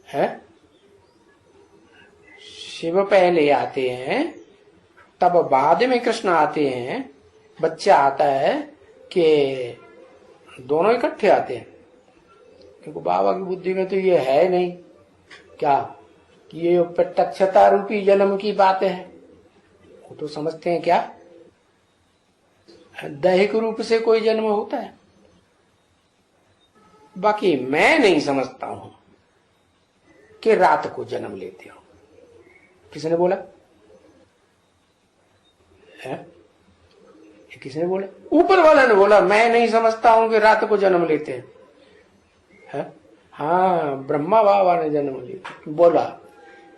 है? शिव पहले आते हैं, तब बाद में कृष्ण आते हैं। बच्चा आता है कि दोनों इकट्ठे आते हैं? क्योंकि बाबा की बुद्धि में तो ये है नहीं क्या कि ये प्रत्यक्षता रूपी जन्म की बात है। वो तो समझते हैं क्या दैहिक रूप से कोई जन्म होता है। बाकी मैं नहीं समझता हूं कि रात को जन्म लेते हो। किसने बोला है? किसने बोला? ऊपर वाला ने बोला। मैं नहीं समझता हूं कि रात को जन्म लेते हैं है? हाँ, ब्रह्मा बाबा ने जन्म लिया बोला।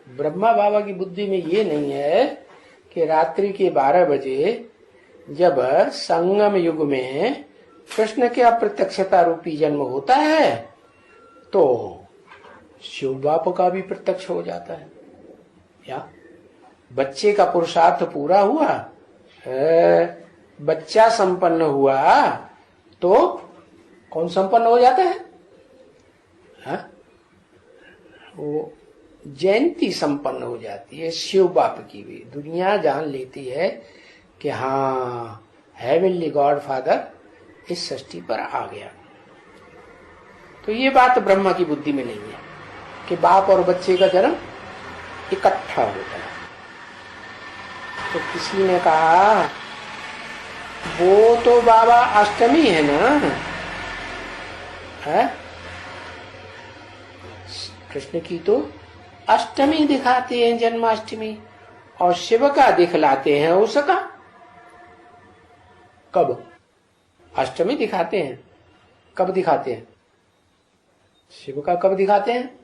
ब्रह्मा बाबा की बुद्धि में ये नहीं है कि रात्रि के 12 बजे जब संगम युग में कृष्ण के अप्रत्यक्षता रूपी जन्म होता है तो शिव बाप का भी प्रत्यक्ष हो जाता है। या बच्चे का पुरुषार्थ पूरा हुआ, बच्चा संपन्न हुआ तो कौन संपन्न हो जाता है? हा? वो जयंती संपन्न हो जाती है शिव बाप की भी। दुनिया जान लेती है कि हाँ, हेवनली गॉड फादर इस सृष्टि पर आ गया। तो ये बात ब्रह्मा की बुद्धि में नहीं है कि बाप और बच्चे का जन्म इकट्ठा होता है। तो किसी ने कहा वो तो बाबा अष्टमी है ना, है? कृष्ण की तो अष्टमी दिखाते हैं, जन्माष्टमी, और शिव का दिखलाते हैं उसका। कब अष्टमी दिखाते हैं? कब दिखाते हैं? शिव का कब दिखाते हैं?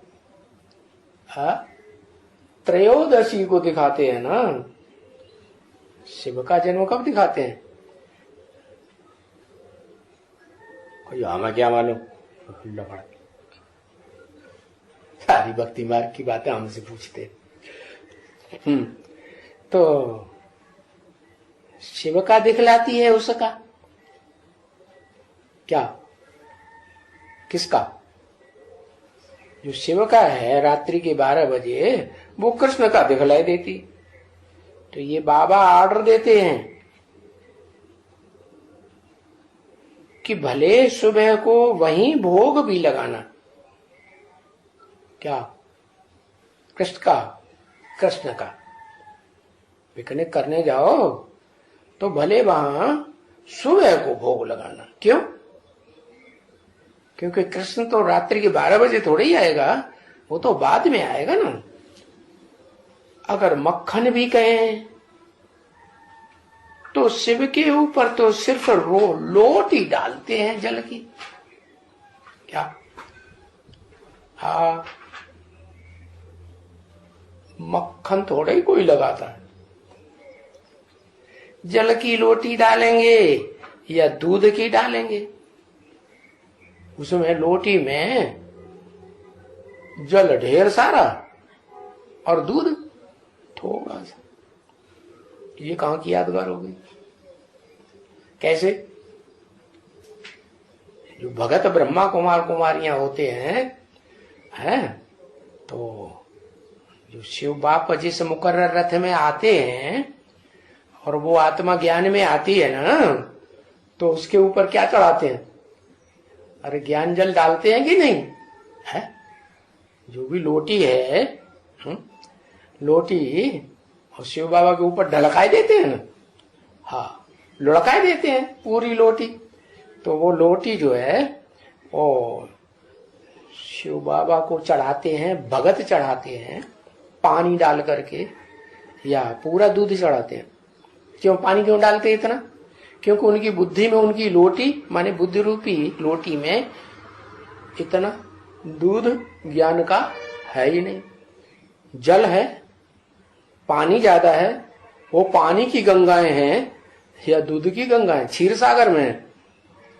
त्रयोदशी को दिखाते हैं ना। शिव का जन्म कब दिखाते हैं? कोई हमें क्या मालूम, सारी भक्ति मार्ग की बातें हमसे पूछते। तो शिव का दिखलाती है उसका क्या? किसका? जो शिव का है रात्रि के 12 बजे वो कृष्ण का दिखलाई देती। तो ये बाबा ऑर्डर देते हैं कि भले सुबह को वहीं भोग भी लगाना। क्या? कृष्ण का पिकनिक करने जाओ तो भले वहां सुबह को भोग लगाना। क्यों? क्योंकि कृष्ण तो रात्रि के 12 बजे थोड़े ही आएगा, वो तो बाद में आएगा ना। अगर मक्खन भी कहें तो शिव के ऊपर तो सिर्फ लोट ही डालते हैं जल की। क्या? हाँ, मक्खन थोड़ा ही कोई लगाता है। जल की लोटी डालेंगे या दूध की डालेंगे? उसमें लोटी में जल ढेर सारा और दूध थोड़ा सा। ये कहां की यादगार हो गई? कैसे? जो भगत ब्रह्मा कुमार कुमारियां होते हैं तो जो शिव बाप जिस मुकर्रर रथ में आते हैं और वो आत्मा ज्ञान में आती है ना, तो उसके ऊपर क्या चढ़ाते हैं? अरे ज्ञान जल डालते हैं कि नहीं है? जो भी लोटी है लोटी और शिव बाबा के ऊपर ढलकाई देते हैं ना। हाँ, लुढ़काई देते हैं पूरी लोटी। तो वो लोटी जो है वो शिव बाबा को चढ़ाते हैं, भगत चढ़ाते हैं पानी डाल करके, या पूरा दूध चढ़ाते हैं। क्यों पानी क्यों डालते हैं इतना? क्योंकि उनकी बुद्धि में उनकी लोटी माने बुद्धि रूपी लोटी में इतना दूध ज्ञान का है ही नहीं। जल है, पानी ज्यादा है, वो पानी की गंगाएं हैं या दूध की गंगाएं? क्षीर सागर में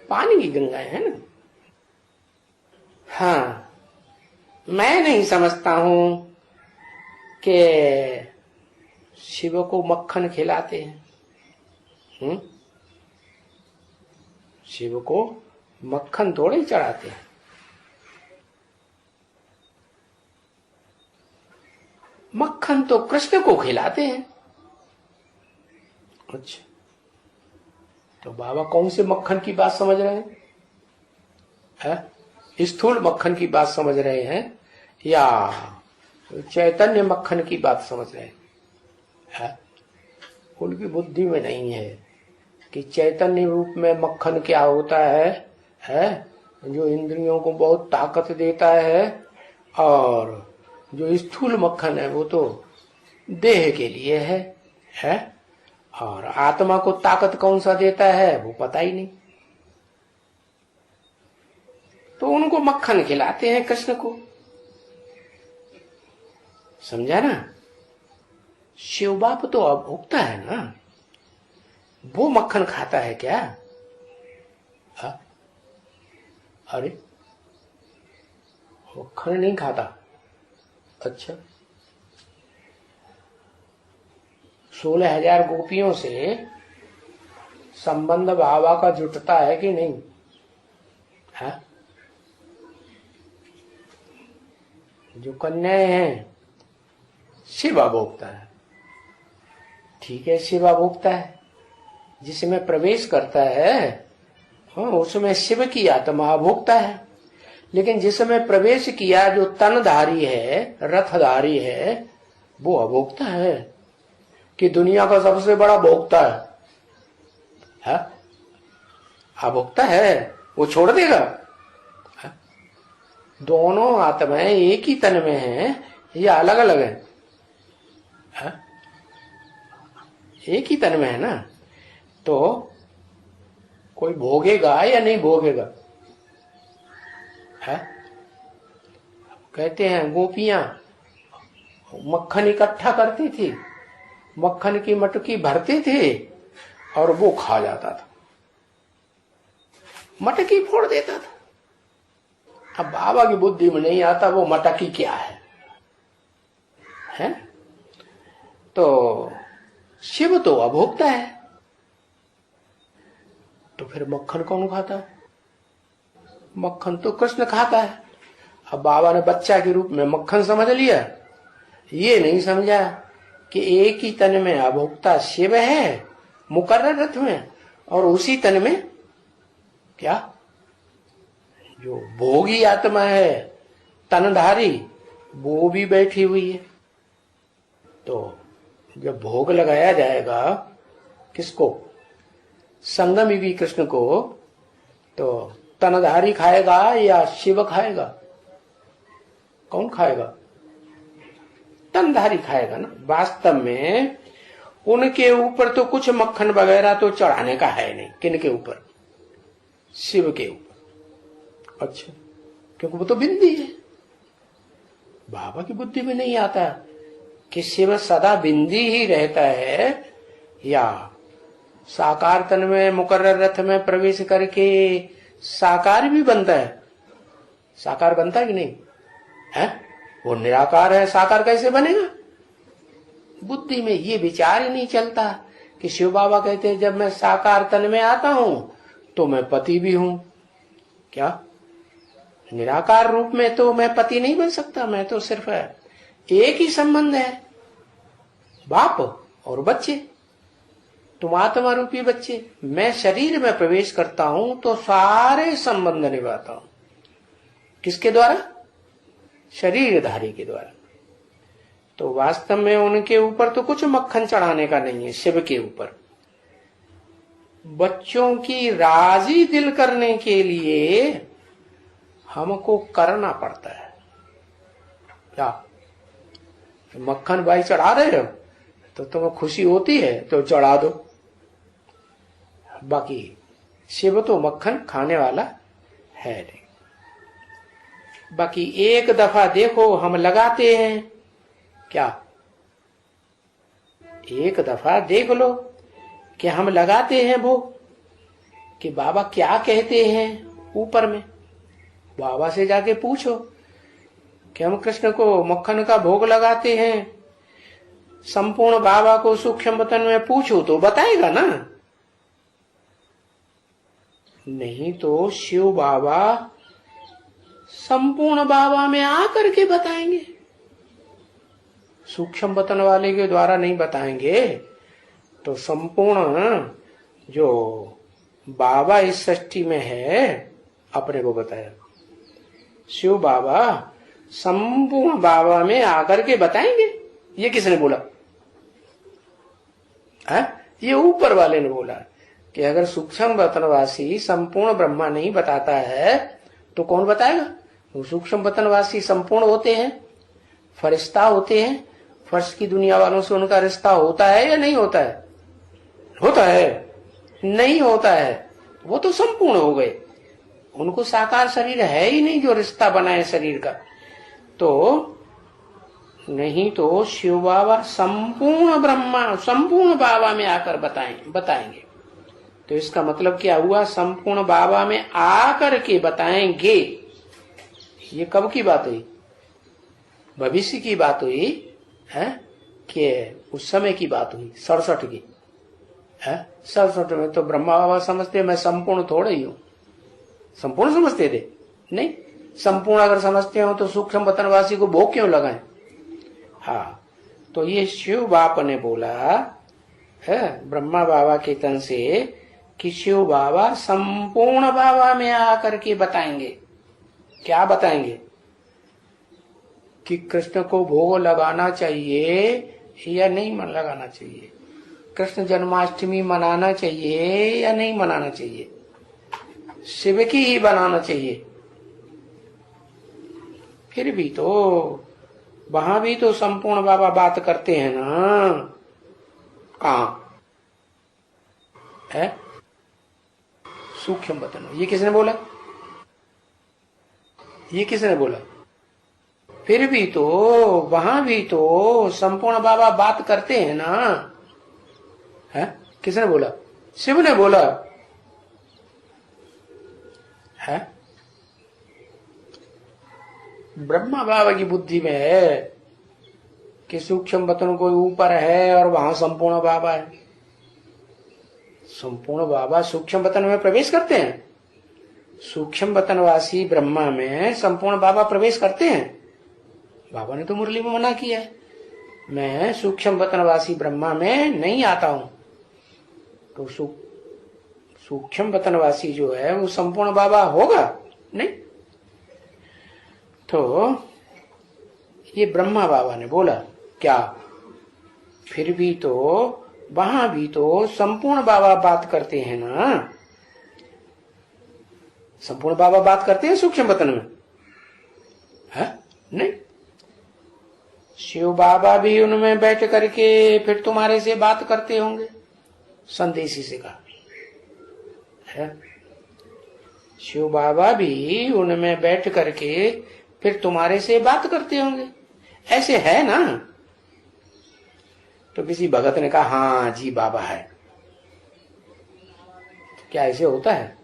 पानी की गंगाएं हैं ना। हाँ, मैं नहीं समझता हूं कि शिव को मक्खन खिलाते हैं। शिव को मक्खन थोड़े ही चढ़ाते हैं। मक्खन तो कृष्ण को खिलाते हैं। अच्छा, तो बाबा कौन से मक्खन की बात समझ रहे हैं? स्थूल मक्खन की बात समझ रहे हैं या चैतन्य मक्खन की बात समझ रहे हैं? उनकी बुद्धि में नहीं है कि चैतन्य रूप में मक्खन क्या होता है जो इंद्रियों को बहुत ताकत देता है, और जो स्थूल मक्खन है वो तो देह के लिए है, और आत्मा को ताकत कौन सा देता है वो पता ही नहीं। तो उनको मक्खन खिलाते हैं कृष्ण को, समझा ना? शिव बाप तो अब उगता है ना, वो मक्खन खाता है क्या? अरे मक्खन नहीं खाता। अच्छा, 16,000 गोपियों से संबंध बाबा का जुटता है कि नहीं? जो कन्याएं हैं शिवा भोगता है, ठीक है, शिवा भोगता है। जिसमें प्रवेश करता है उसमें शिव की आत्मा भोगता है। लेकिन जिसमें प्रवेश किया जो तनधारी है, रथधारी है, वो अभोक्ता है कि दुनिया का सबसे बड़ा भोक्ता है? अभोक्ता है, वो छोड़ देगा? दोनों आत्माएं एक ही तन में हैं या अलग अलग हैं? एक ही तन में है ना, तो कोई भोगेगा या नहीं भोगेगा? कहते हैं गोपियां मक्खन इकट्ठा करती थी, मक्खन की मटकी भरती थी और वो खा जाता था, मटकी फोड़ देता था। अब बाबा की बुद्धि में नहीं आता वो मटकी क्या है? तो शिव तो अभोक्ता है, तो फिर मक्खन कौन खाता है? मक्खन तो कृष्ण खाता है। अब बाबा ने बच्चा के रूप में मक्खन समझ लिया, ये नहीं समझा कि एक ही तन में अभोक्ता शिव है मुकर्रर रथ में, और उसी तन में क्या जो भोगी आत्मा है तनधारी वो भी बैठी हुई है। तो जब भोग लगाया जाएगा किसको? संगमी कृष्ण को, तो तनधारी खाएगा या शिव खाएगा? कौन खाएगा? तनधारी खाएगा ना। वास्तव में उनके ऊपर तो कुछ मक्खन वगैरह तो चढ़ाने का है नहीं। किनके ऊपर? शिव के ऊपर। अच्छा, क्योंकि वो तो बिंदी है। बाबा की बुद्धि में नहीं आता कि शिव सदा बिंदी ही रहता है या साकार तन में मुकर्रर रथ में प्रवेश करके साकार भी बनता है। साकार बनता है कि नहीं है? वो निराकार है, साकार कैसे बनेगा? बुद्धि में ये विचार ही नहीं चलता कि शिव बाबा कहते हैं जब मैं साकार तन में आता हूं तो मैं पति भी हूं। क्या निराकार रूप में तो मैं पति नहीं बन सकता? मैं तो सिर्फ एक ही संबंध है, बाप और बच्चे। तुम आत्मा रूपी बच्चे, मैं शरीर में प्रवेश करता हूं तो सारे संबंध निभाता हूं। किसके द्वारा? शरीरधारी के द्वारा। तो वास्तव में उनके ऊपर तो कुछ मक्खन चढ़ाने का नहीं है। शिव के ऊपर बच्चों की राजी दिल करने के लिए हमको करना पड़ता है। क्या मक्खन भाई चढ़ा रहे हो तो तुम्हें खुशी होती है तो चढ़ा दो, बाकी शिव तो मक्खन खाने वाला है नहीं। बाकी एक दफा देखो हम लगाते हैं क्या, एक दफा देख लो कि हम लगाते हैं वो कि बाबा क्या कहते हैं ऊपर में। बाबा से जाके पूछो कि हम कृष्ण को मक्खन का भोग लगाते हैं, संपूर्ण बाबा को सूक्ष्म वतन में पूछो तो बताएगा ना, नहीं तो शिव बाबा संपूर्ण बाबा में आकर के बताएंगे, सूक्ष्म वतन वाले के द्वारा नहीं बताएंगे। तो संपूर्ण जो बाबा इस सृष्टि में है अपने को बताया, शिव बाबा संपूर्ण बाबा में आकर के बताएंगे। ये किसने बोला है? ये ऊपर वाले ने बोला कि अगर सूक्ष्म वतनवासी संपूर्ण ब्रह्मा नहीं बताता है तो कौन बताएगा? वो सूक्ष्म वतनवासी संपूर्ण होते हैं, फरिश्ता होते हैं, फर्श की दुनिया वालों से उनका रिश्ता होता है या नहीं होता है? होता है। नहीं होता है वो तो संपूर्ण हो गए, उनको साकार शरीर है ही नहीं जो रिश्ता बनाए शरीर का। तो नहीं तो शिव बाबा संपूर्ण ब्रह्मा संपूर्ण बाबा में आकर बताएंगे। तो इसका मतलब क्या हुआ? संपूर्ण बाबा में आकर के बताएंगे। ये कब की बात हुई? भविष्य की बात हुई है कि उस समय की बात हुई 67 की है। 67 में तो ब्रह्मा बाबा समझते मैं संपूर्ण थोड़ा ही हूं। संपूर्ण समझते थे? नहीं। संपूर्ण अगर समझते हो तो सूक्ष्म वतनवासी को भोग क्यों लगाएं? हाँ, तो ये शिव बाप ने बोला है ब्रह्मा बाबा के तन से कि शिव बाबा संपूर्ण बाबा में आकर के बताएंगे। क्या बताएंगे? कि कृष्ण को भोग लगाना चाहिए या नहीं लगाना चाहिए, कृष्ण जन्माष्टमी मनाना चाहिए या नहीं मनाना चाहिए, शिव की ही बनाना चाहिए। फिर भी तो वहां भी तो संपूर्ण बाबा बात करते हैं ना। कहाँ है? सूक्ष्म वतन। ये किसने बोला? ये किसने बोला? फिर भी तो वहां भी तो संपूर्ण बाबा बात करते हैं ना। है? किसने बोला? शिव ने बोला है। ब्रह्मा बाबा की बुद्धि में है कि सूक्ष्म वतन कोई ऊपर है और वहां संपूर्ण बाबा है। संपूर्ण बाबा सूक्ष्म वतन में प्रवेश करते हैं। सूक्ष्म वतनवासी ब्रह्मा में संपूर्ण बाबा प्रवेश करते हैं। बाबा ने तो मुरली में मना किया है, मैं सूक्ष्म वतनवासी ब्रह्मा में नहीं आता हूं। तो सूक्ष्म वतनवासी जो है वो संपूर्ण बाबा होगा नहीं। तो ये ब्रह्मा बाबा ने बोला क्या? फिर भी तो वहां भी तो संपूर्ण बाबा बात करते हैं ना। संपूर्ण बाबा बात करते हैं सूक्ष्म वतन में है? नहीं। शिव बाबा भी उनमें बैठ करके फिर तुम्हारे से बात करते होंगे, संदेशी से कहा है। शिव बाबा भी उनमें बैठ करके फिर तुम्हारे से बात करते होंगे, ऐसे है ना। तो किसी भगत ने कहा हाँ जी बाबा है। क्या ऐसे होता है?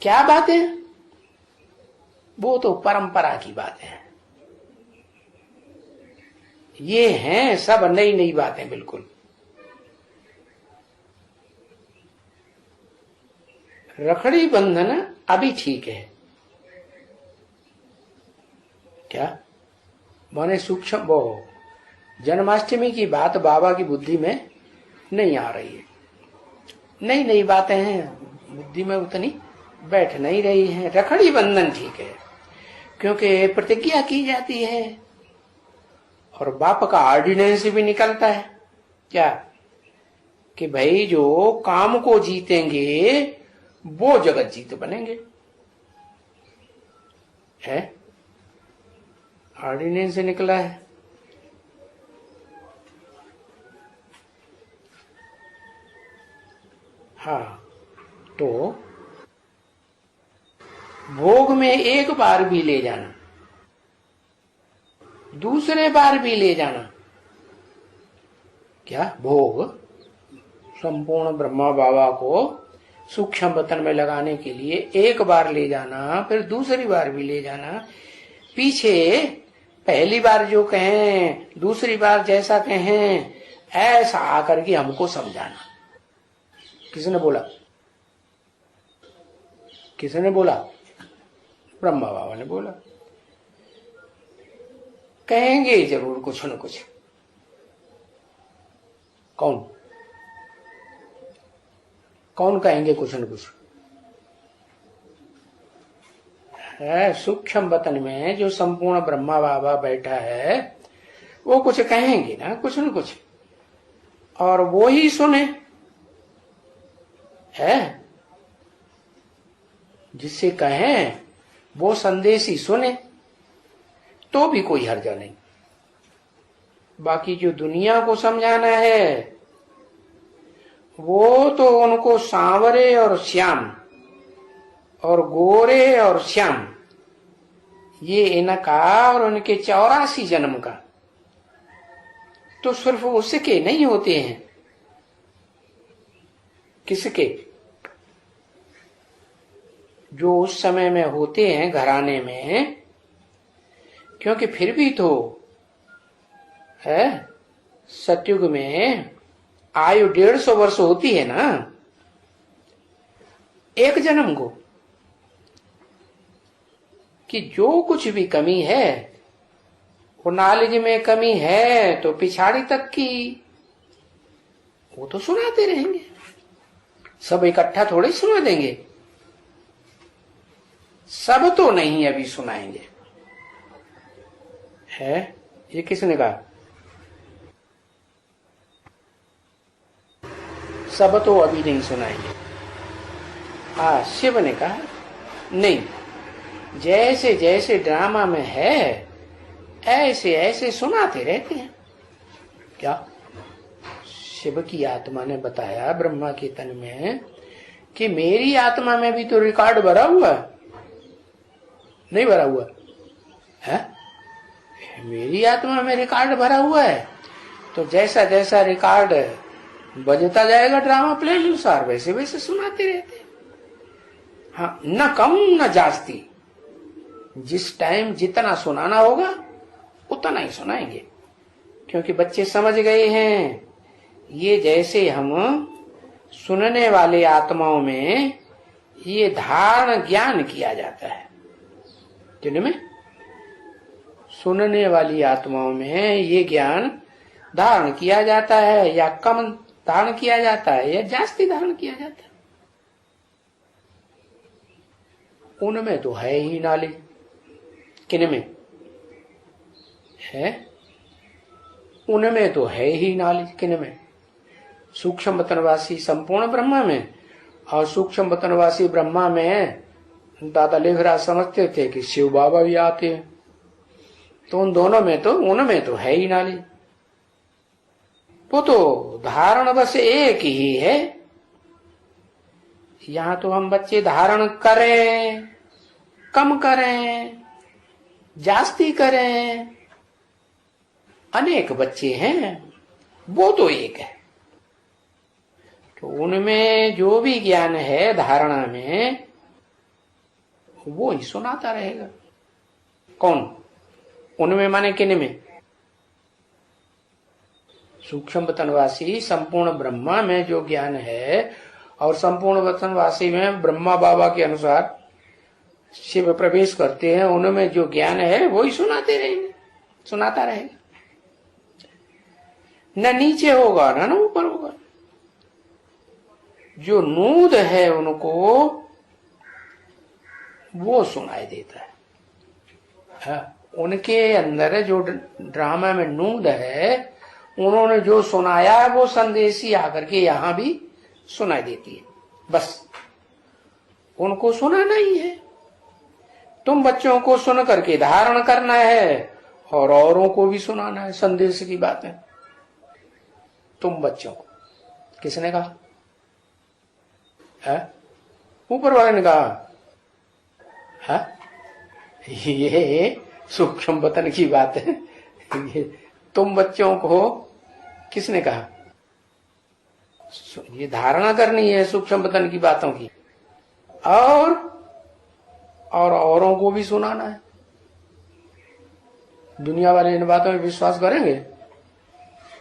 क्या बात है? वो तो परंपरा की बात है। ये हैं सब नई नई बातें बिल्कुल। रखड़ी बंधन अभी ठीक है। क्या माने? सूक्ष्म वो जन्माष्टमी की बात बाबा की बुद्धि में नहीं आ रही है। नई नई बातें हैं, बुद्धि में उतनी बैठ नहीं रही है। रखड़ी बंधन ठीक है क्योंकि प्रतिज्ञा की जाती है और बाप का ऑर्डिनेंस भी निकलता है। क्या? कि भाई जो काम को जीतेंगे वो जगत जीत बनेंगे। है? ऑर्डिनेंस से निकला है। हाँ, तो भोग में एक बार भी ले जाना, दूसरे बार भी ले जाना। क्या? भोग संपूर्ण ब्रह्मा बाबा को सूक्ष्म वतन में लगाने के लिए एक बार ले जाना, फिर दूसरी बार भी ले जाना। पीछे पहली बार जो कहें, दूसरी बार जैसा कहें, ऐसा आकर के हमको समझाना। किसने बोला? किसने बोला? ब्रह्मा बाबा ने बोला। कहेंगे जरूर कुछ न कुछ। कौन कौन कहेंगे कुछ न कुछ? है सूक्ष्म वतन में जो संपूर्ण ब्रह्मा बाबा बैठा है, वो कुछ कहेंगे ना, कुछ न कुछ, और वो ही सुने। है जिससे कहें वो संदेश ही सुने तो भी कोई हर्ज नहीं। बाकी जो दुनिया को समझाना है वो तो उनको सांवरे और श्याम और गोरे और श्याम, ये इनका और उनके 84 जन्म का तो सिर्फ उसके नहीं होते हैं। किसके? जो उस समय में होते हैं घराने में, क्योंकि फिर भी तो है सतयुग में आयु 150 वर्ष होती है ना एक जन्म को, कि जो कुछ भी कमी है वो नॉलेज में कमी है तो पिछाड़ी तक की वो तो सुनाते रहेंगे। सब इकट्ठा थोड़े सुना देंगे, सब तो नहीं अभी सुनाएंगे। है ये किसने कहा? सब तो अभी नहीं सुनाएंगे। शिव ने कहा नहीं, जैसे जैसे ड्रामा में है ऐसे ऐसे सुनाते रहते हैं। क्या? शिव की आत्मा ने बताया ब्रह्मा के तन में कि मेरी आत्मा में भी तो रिकॉर्ड भरा हुआ है। नहीं भरा हुआ है? मेरी आत्मा में रिकॉर्ड भरा हुआ है, तो जैसा जैसा रिकॉर्ड बजता जाएगा ड्रामा प्ले अनुसार वैसे वैसे सुनाते रहते हैं। हाँ, न कम न जास्ती, जिस टाइम जितना सुनाना होगा उतना ही सुनाएंगे, क्योंकि बच्चे समझ गए हैं ये जैसे हम सुनने वाले आत्माओं में ये धारण ज्ञान किया जाता है। जिनमें सुनने वाली आत्माओं में ये ज्ञान धारण किया जाता है, या कम धारण किया जाता है या जास्ती धारण किया जाता है, उनमें तो है ही नॉलेज। किनमें है? उनमें तो है ही नॉलेज। किनमें? सूक्ष्म वतनवासी संपूर्ण ब्रह्मा में, और सूक्ष्म वतनवासी ब्रह्मा में दादा लेखराज समझते थे कि शिव बाबा भी आते हैं, तो उन दोनों में तो उनमें तो है ही नॉलेज। वो तो धारण बस एक ही है। यहां तो हम बच्चे धारण करें, कम करें, जास्ती करें, अनेक बच्चे हैं, वो तो एक है। तो उनमें जो भी ज्ञान है धारणा में वो ही सुनाता रहेगा। कौन? उनमें माने किन में? सूक्ष्म वतनवासी संपूर्ण ब्रह्मा में जो ज्ञान है, और संपूर्ण वतनवासी में ब्रह्मा बाबा के अनुसार शिव प्रवेश करते हैं, उनमें जो ज्ञान है वो ही सुनाते रहेंगे, सुनाता रहेगा। न नीचे होगा न ऊपर होगा। जो नूद है उनको वो सुनाई देता है। उनके अंदर जो ड्रामा में नूद है, उन्होंने जो सुनाया है वो संदेश ही आकर के यहां भी सुनाई देती है। बस उनको सुनाना ही है। तुम बच्चों को सुन करके धारण करना है और औरों को भी सुनाना है संदेश की बातें। तुम बच्चों को, किसने कहा? ऊपर वाले ने कहा है? ये सूक्ष्म वतन की बात है। ये तुम बच्चों को किसने कहा? ये धारणा करनी है सूक्ष्म वतन की बातों की, और औरों को भी सुनाना है। दुनिया वाले इन बातों में विश्वास करेंगे?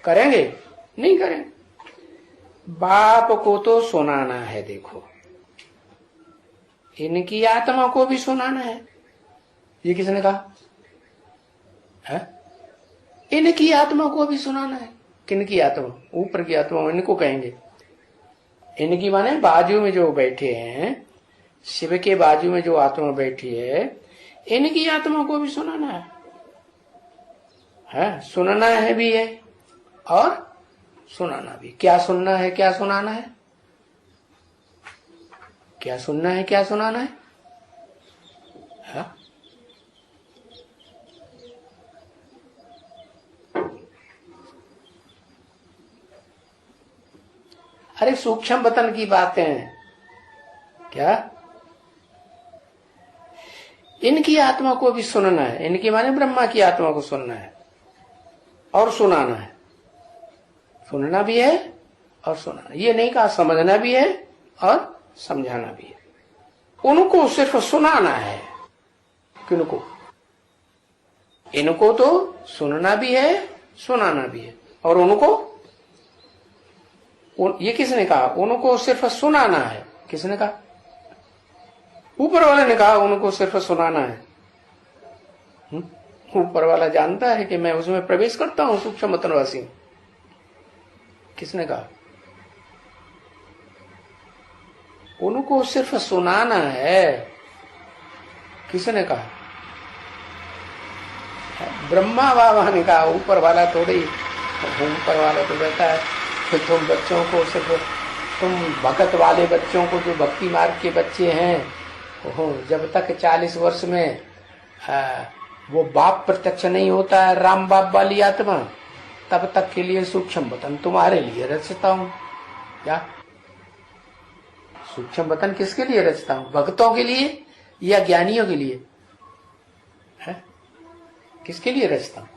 करेंगे? नहीं करेंगे। बाप को तो सुनाना है। देखो, इनकी आत्मा को भी सुनाना है। ये किसने कहा है? इनकी आत्मा को भी सुनाना है। किनकी आत्मा? ऊपर की आत्मा, इनको कहेंगे। इनकी माने बाजू में जो बैठे हैं, शिव के बाजू में जो आत्मा बैठी है, इनकी आत्मा को भी सुनाना है? सुनना है भी है और सुनाना भी। क्या सुनना है, क्या सुनाना है? क्या सुनना है, क्या सुनाना है? अरे सूक्ष्म वतन की बातें हैं क्या? इनकी आत्मा को भी सुनना है। इनकी माने ब्रह्मा की आत्मा को सुनना है और सुनाना है। सुनना भी है और सुनाना। ये नहीं कहा समझना भी है और समझाना भी है। उनको सिर्फ सुनाना है। किनको? इनको तो सुनना भी है, सुनाना भी है। और उनको, ये किसने कहा? उनको सिर्फ सुनाना है। किसने कहा? ऊपर वाले ने कहा उनको सिर्फ सुनाना है। ऊपर वाला जानता है कि मैं उसमें प्रवेश करता हूं, सूक्ष्म वतनवासी। किसने कहा? उनको सिर्फ सुनाना है। किसने कहा? ब्रह्मा बाबा ने कहा। ऊपर वाला थोड़ी, ऊपर वाला तो कहता है कि तुम बच्चों को सिर्फ, तुम भगत वाले बच्चों को, जो भक्ति मार्ग के बच्चे हैं, जब तक 40 वर्ष में वो बाप प्रत्यक्ष नहीं होता है, राम बाप वाली आत्मा, तब तक के लिए सूक्ष्म वतन तुम्हारे लिए रचता हूं। क्या सूक्ष्म वतन किसके लिए रचता हूं? भक्तों के लिए या ज्ञानियों के लिए? है? किसके लिए रचता हूं?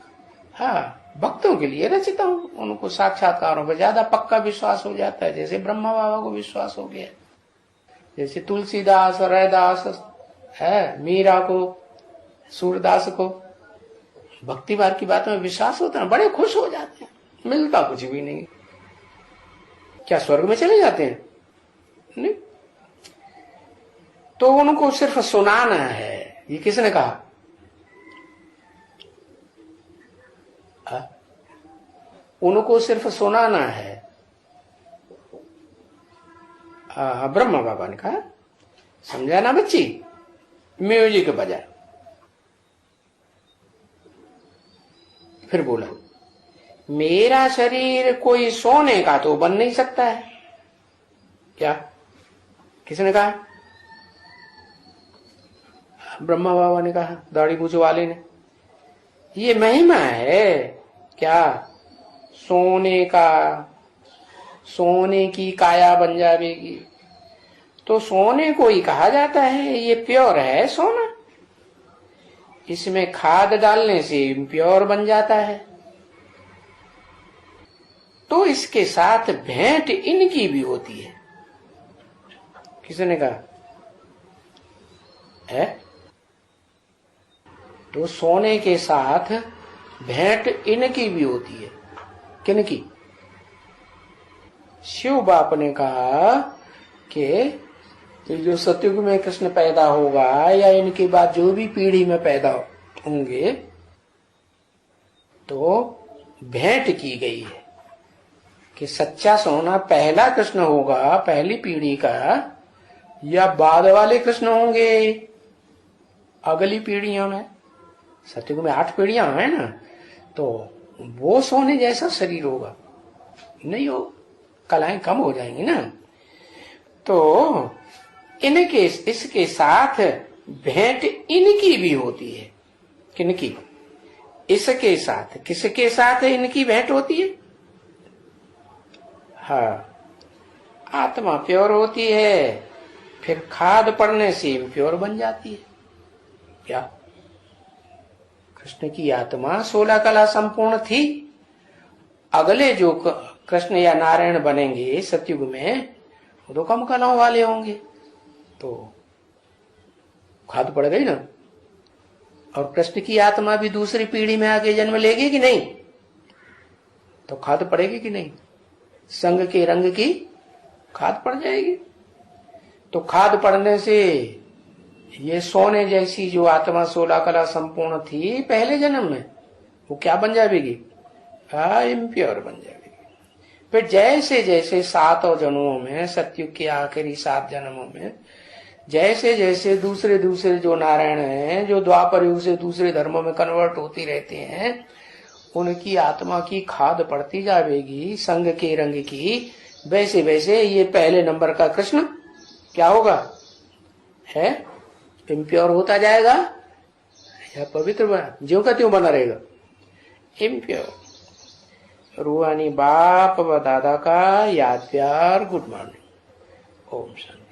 हाँ, भक्तों के लिए रचता हूं। उनको साक्षात्कारों पर ज्यादा पक्का विश्वास हो जाता है। जैसे ब्रह्मा बाबा को विश्वास हो गया, जैसे तुलसीदास, रैदास है, मीरा को, सूरदास को भक्ति मार्ग की बातों में विश्वास होता है, बड़े खुश हो जाते हैं। मिलता कुछ भी नहीं। क्या स्वर्ग में चले जाते हैं? नहीं। तो उनको सिर्फ सुनाना है। ये किसने कहा? उनको सिर्फ सुनाना है। ब्रह्मा बाबा ने कहा, समझा ना बच्ची? म्यूजिक बजा। फिर बोला, मेरा शरीर कोई सोने का तो बन नहीं सकता है। क्या? किसने कहा? ब्रह्मा बाबा ने कहा, दाढ़ी मूंछ वाले ने। ये महिमा है क्या? सोने का, सोने की काया बन जाएगी। तो सोने को ही कहा जाता है, ये प्योर है सोना। इसमें खाद डालने से प्योर बन जाता है। तो इसके साथ भेंट इनकी भी होती है। किसने कहा है? तो सोने के साथ भेंट इनकी भी होती है। किनकी? शिव बाप ने कहा कि जो सतयुग में कृष्ण पैदा होगा या इनके बाद जो भी पीढ़ी में पैदा होंगे, तो भेंट की गई है कि सच्चा सोना पहला कृष्ण होगा, पहली पीढ़ी का, या बाद वाले कृष्ण होंगे अगली पीढ़ियों में। सतयुग में 8 पीढ़ियां हैं ना, तो वो सोने जैसा शरीर होगा नहीं हो, कलाएं कम हो जाएंगी ना। तो इनके, इसके साथ भेंट इनकी भी होती है। किनकी? इसके साथ। किसके साथ इनकी भेंट होती है? हाँ, आत्मा प्योर होती है, फिर खाद पड़ने से प्योर बन जाती है। क्या? कृष्ण की आत्मा 16 कला संपूर्ण थी। अगले जो कृष्ण या नारायण बनेंगे सतयुग में, वो तो कम कलाओं वाले होंगे। तो खाद पड़ गई ना। और कृष्ण की आत्मा भी दूसरी पीढ़ी में आके जन्म लेगी कि नहीं? तो खाद पड़ेगी कि नहीं? संग के रंग की खाद पड़ जाएगी। तो खाद पड़ने से ये सोने जैसी जो आत्मा 16 कला संपूर्ण थी पहले जन्म में, वो क्या बन जाएगी? इम्प्योर बन जाएगी। फिर जैसे जैसे 7 जन्मों में, सतयुग के आखिरी 7 जन्मों में, जैसे जैसे दूसरे दूसरे जो नारायण हैं, जो द्वापर युग से दूसरे धर्मों में कन्वर्ट होती रहते हैं, उनकी आत्मा की खाद पड़ती जाएगी संग के रंग की। वैसे वैसे ये पहले नंबर का कृष्ण क्या होगा? है इम्प्योर होता जाएगा या पवित्र ज्यों का त्यों बना रहेगा? इम्प्योर। रूहानी बाप व दादा का याद प्यार, गुड मॉर्निंग। ओम शांति।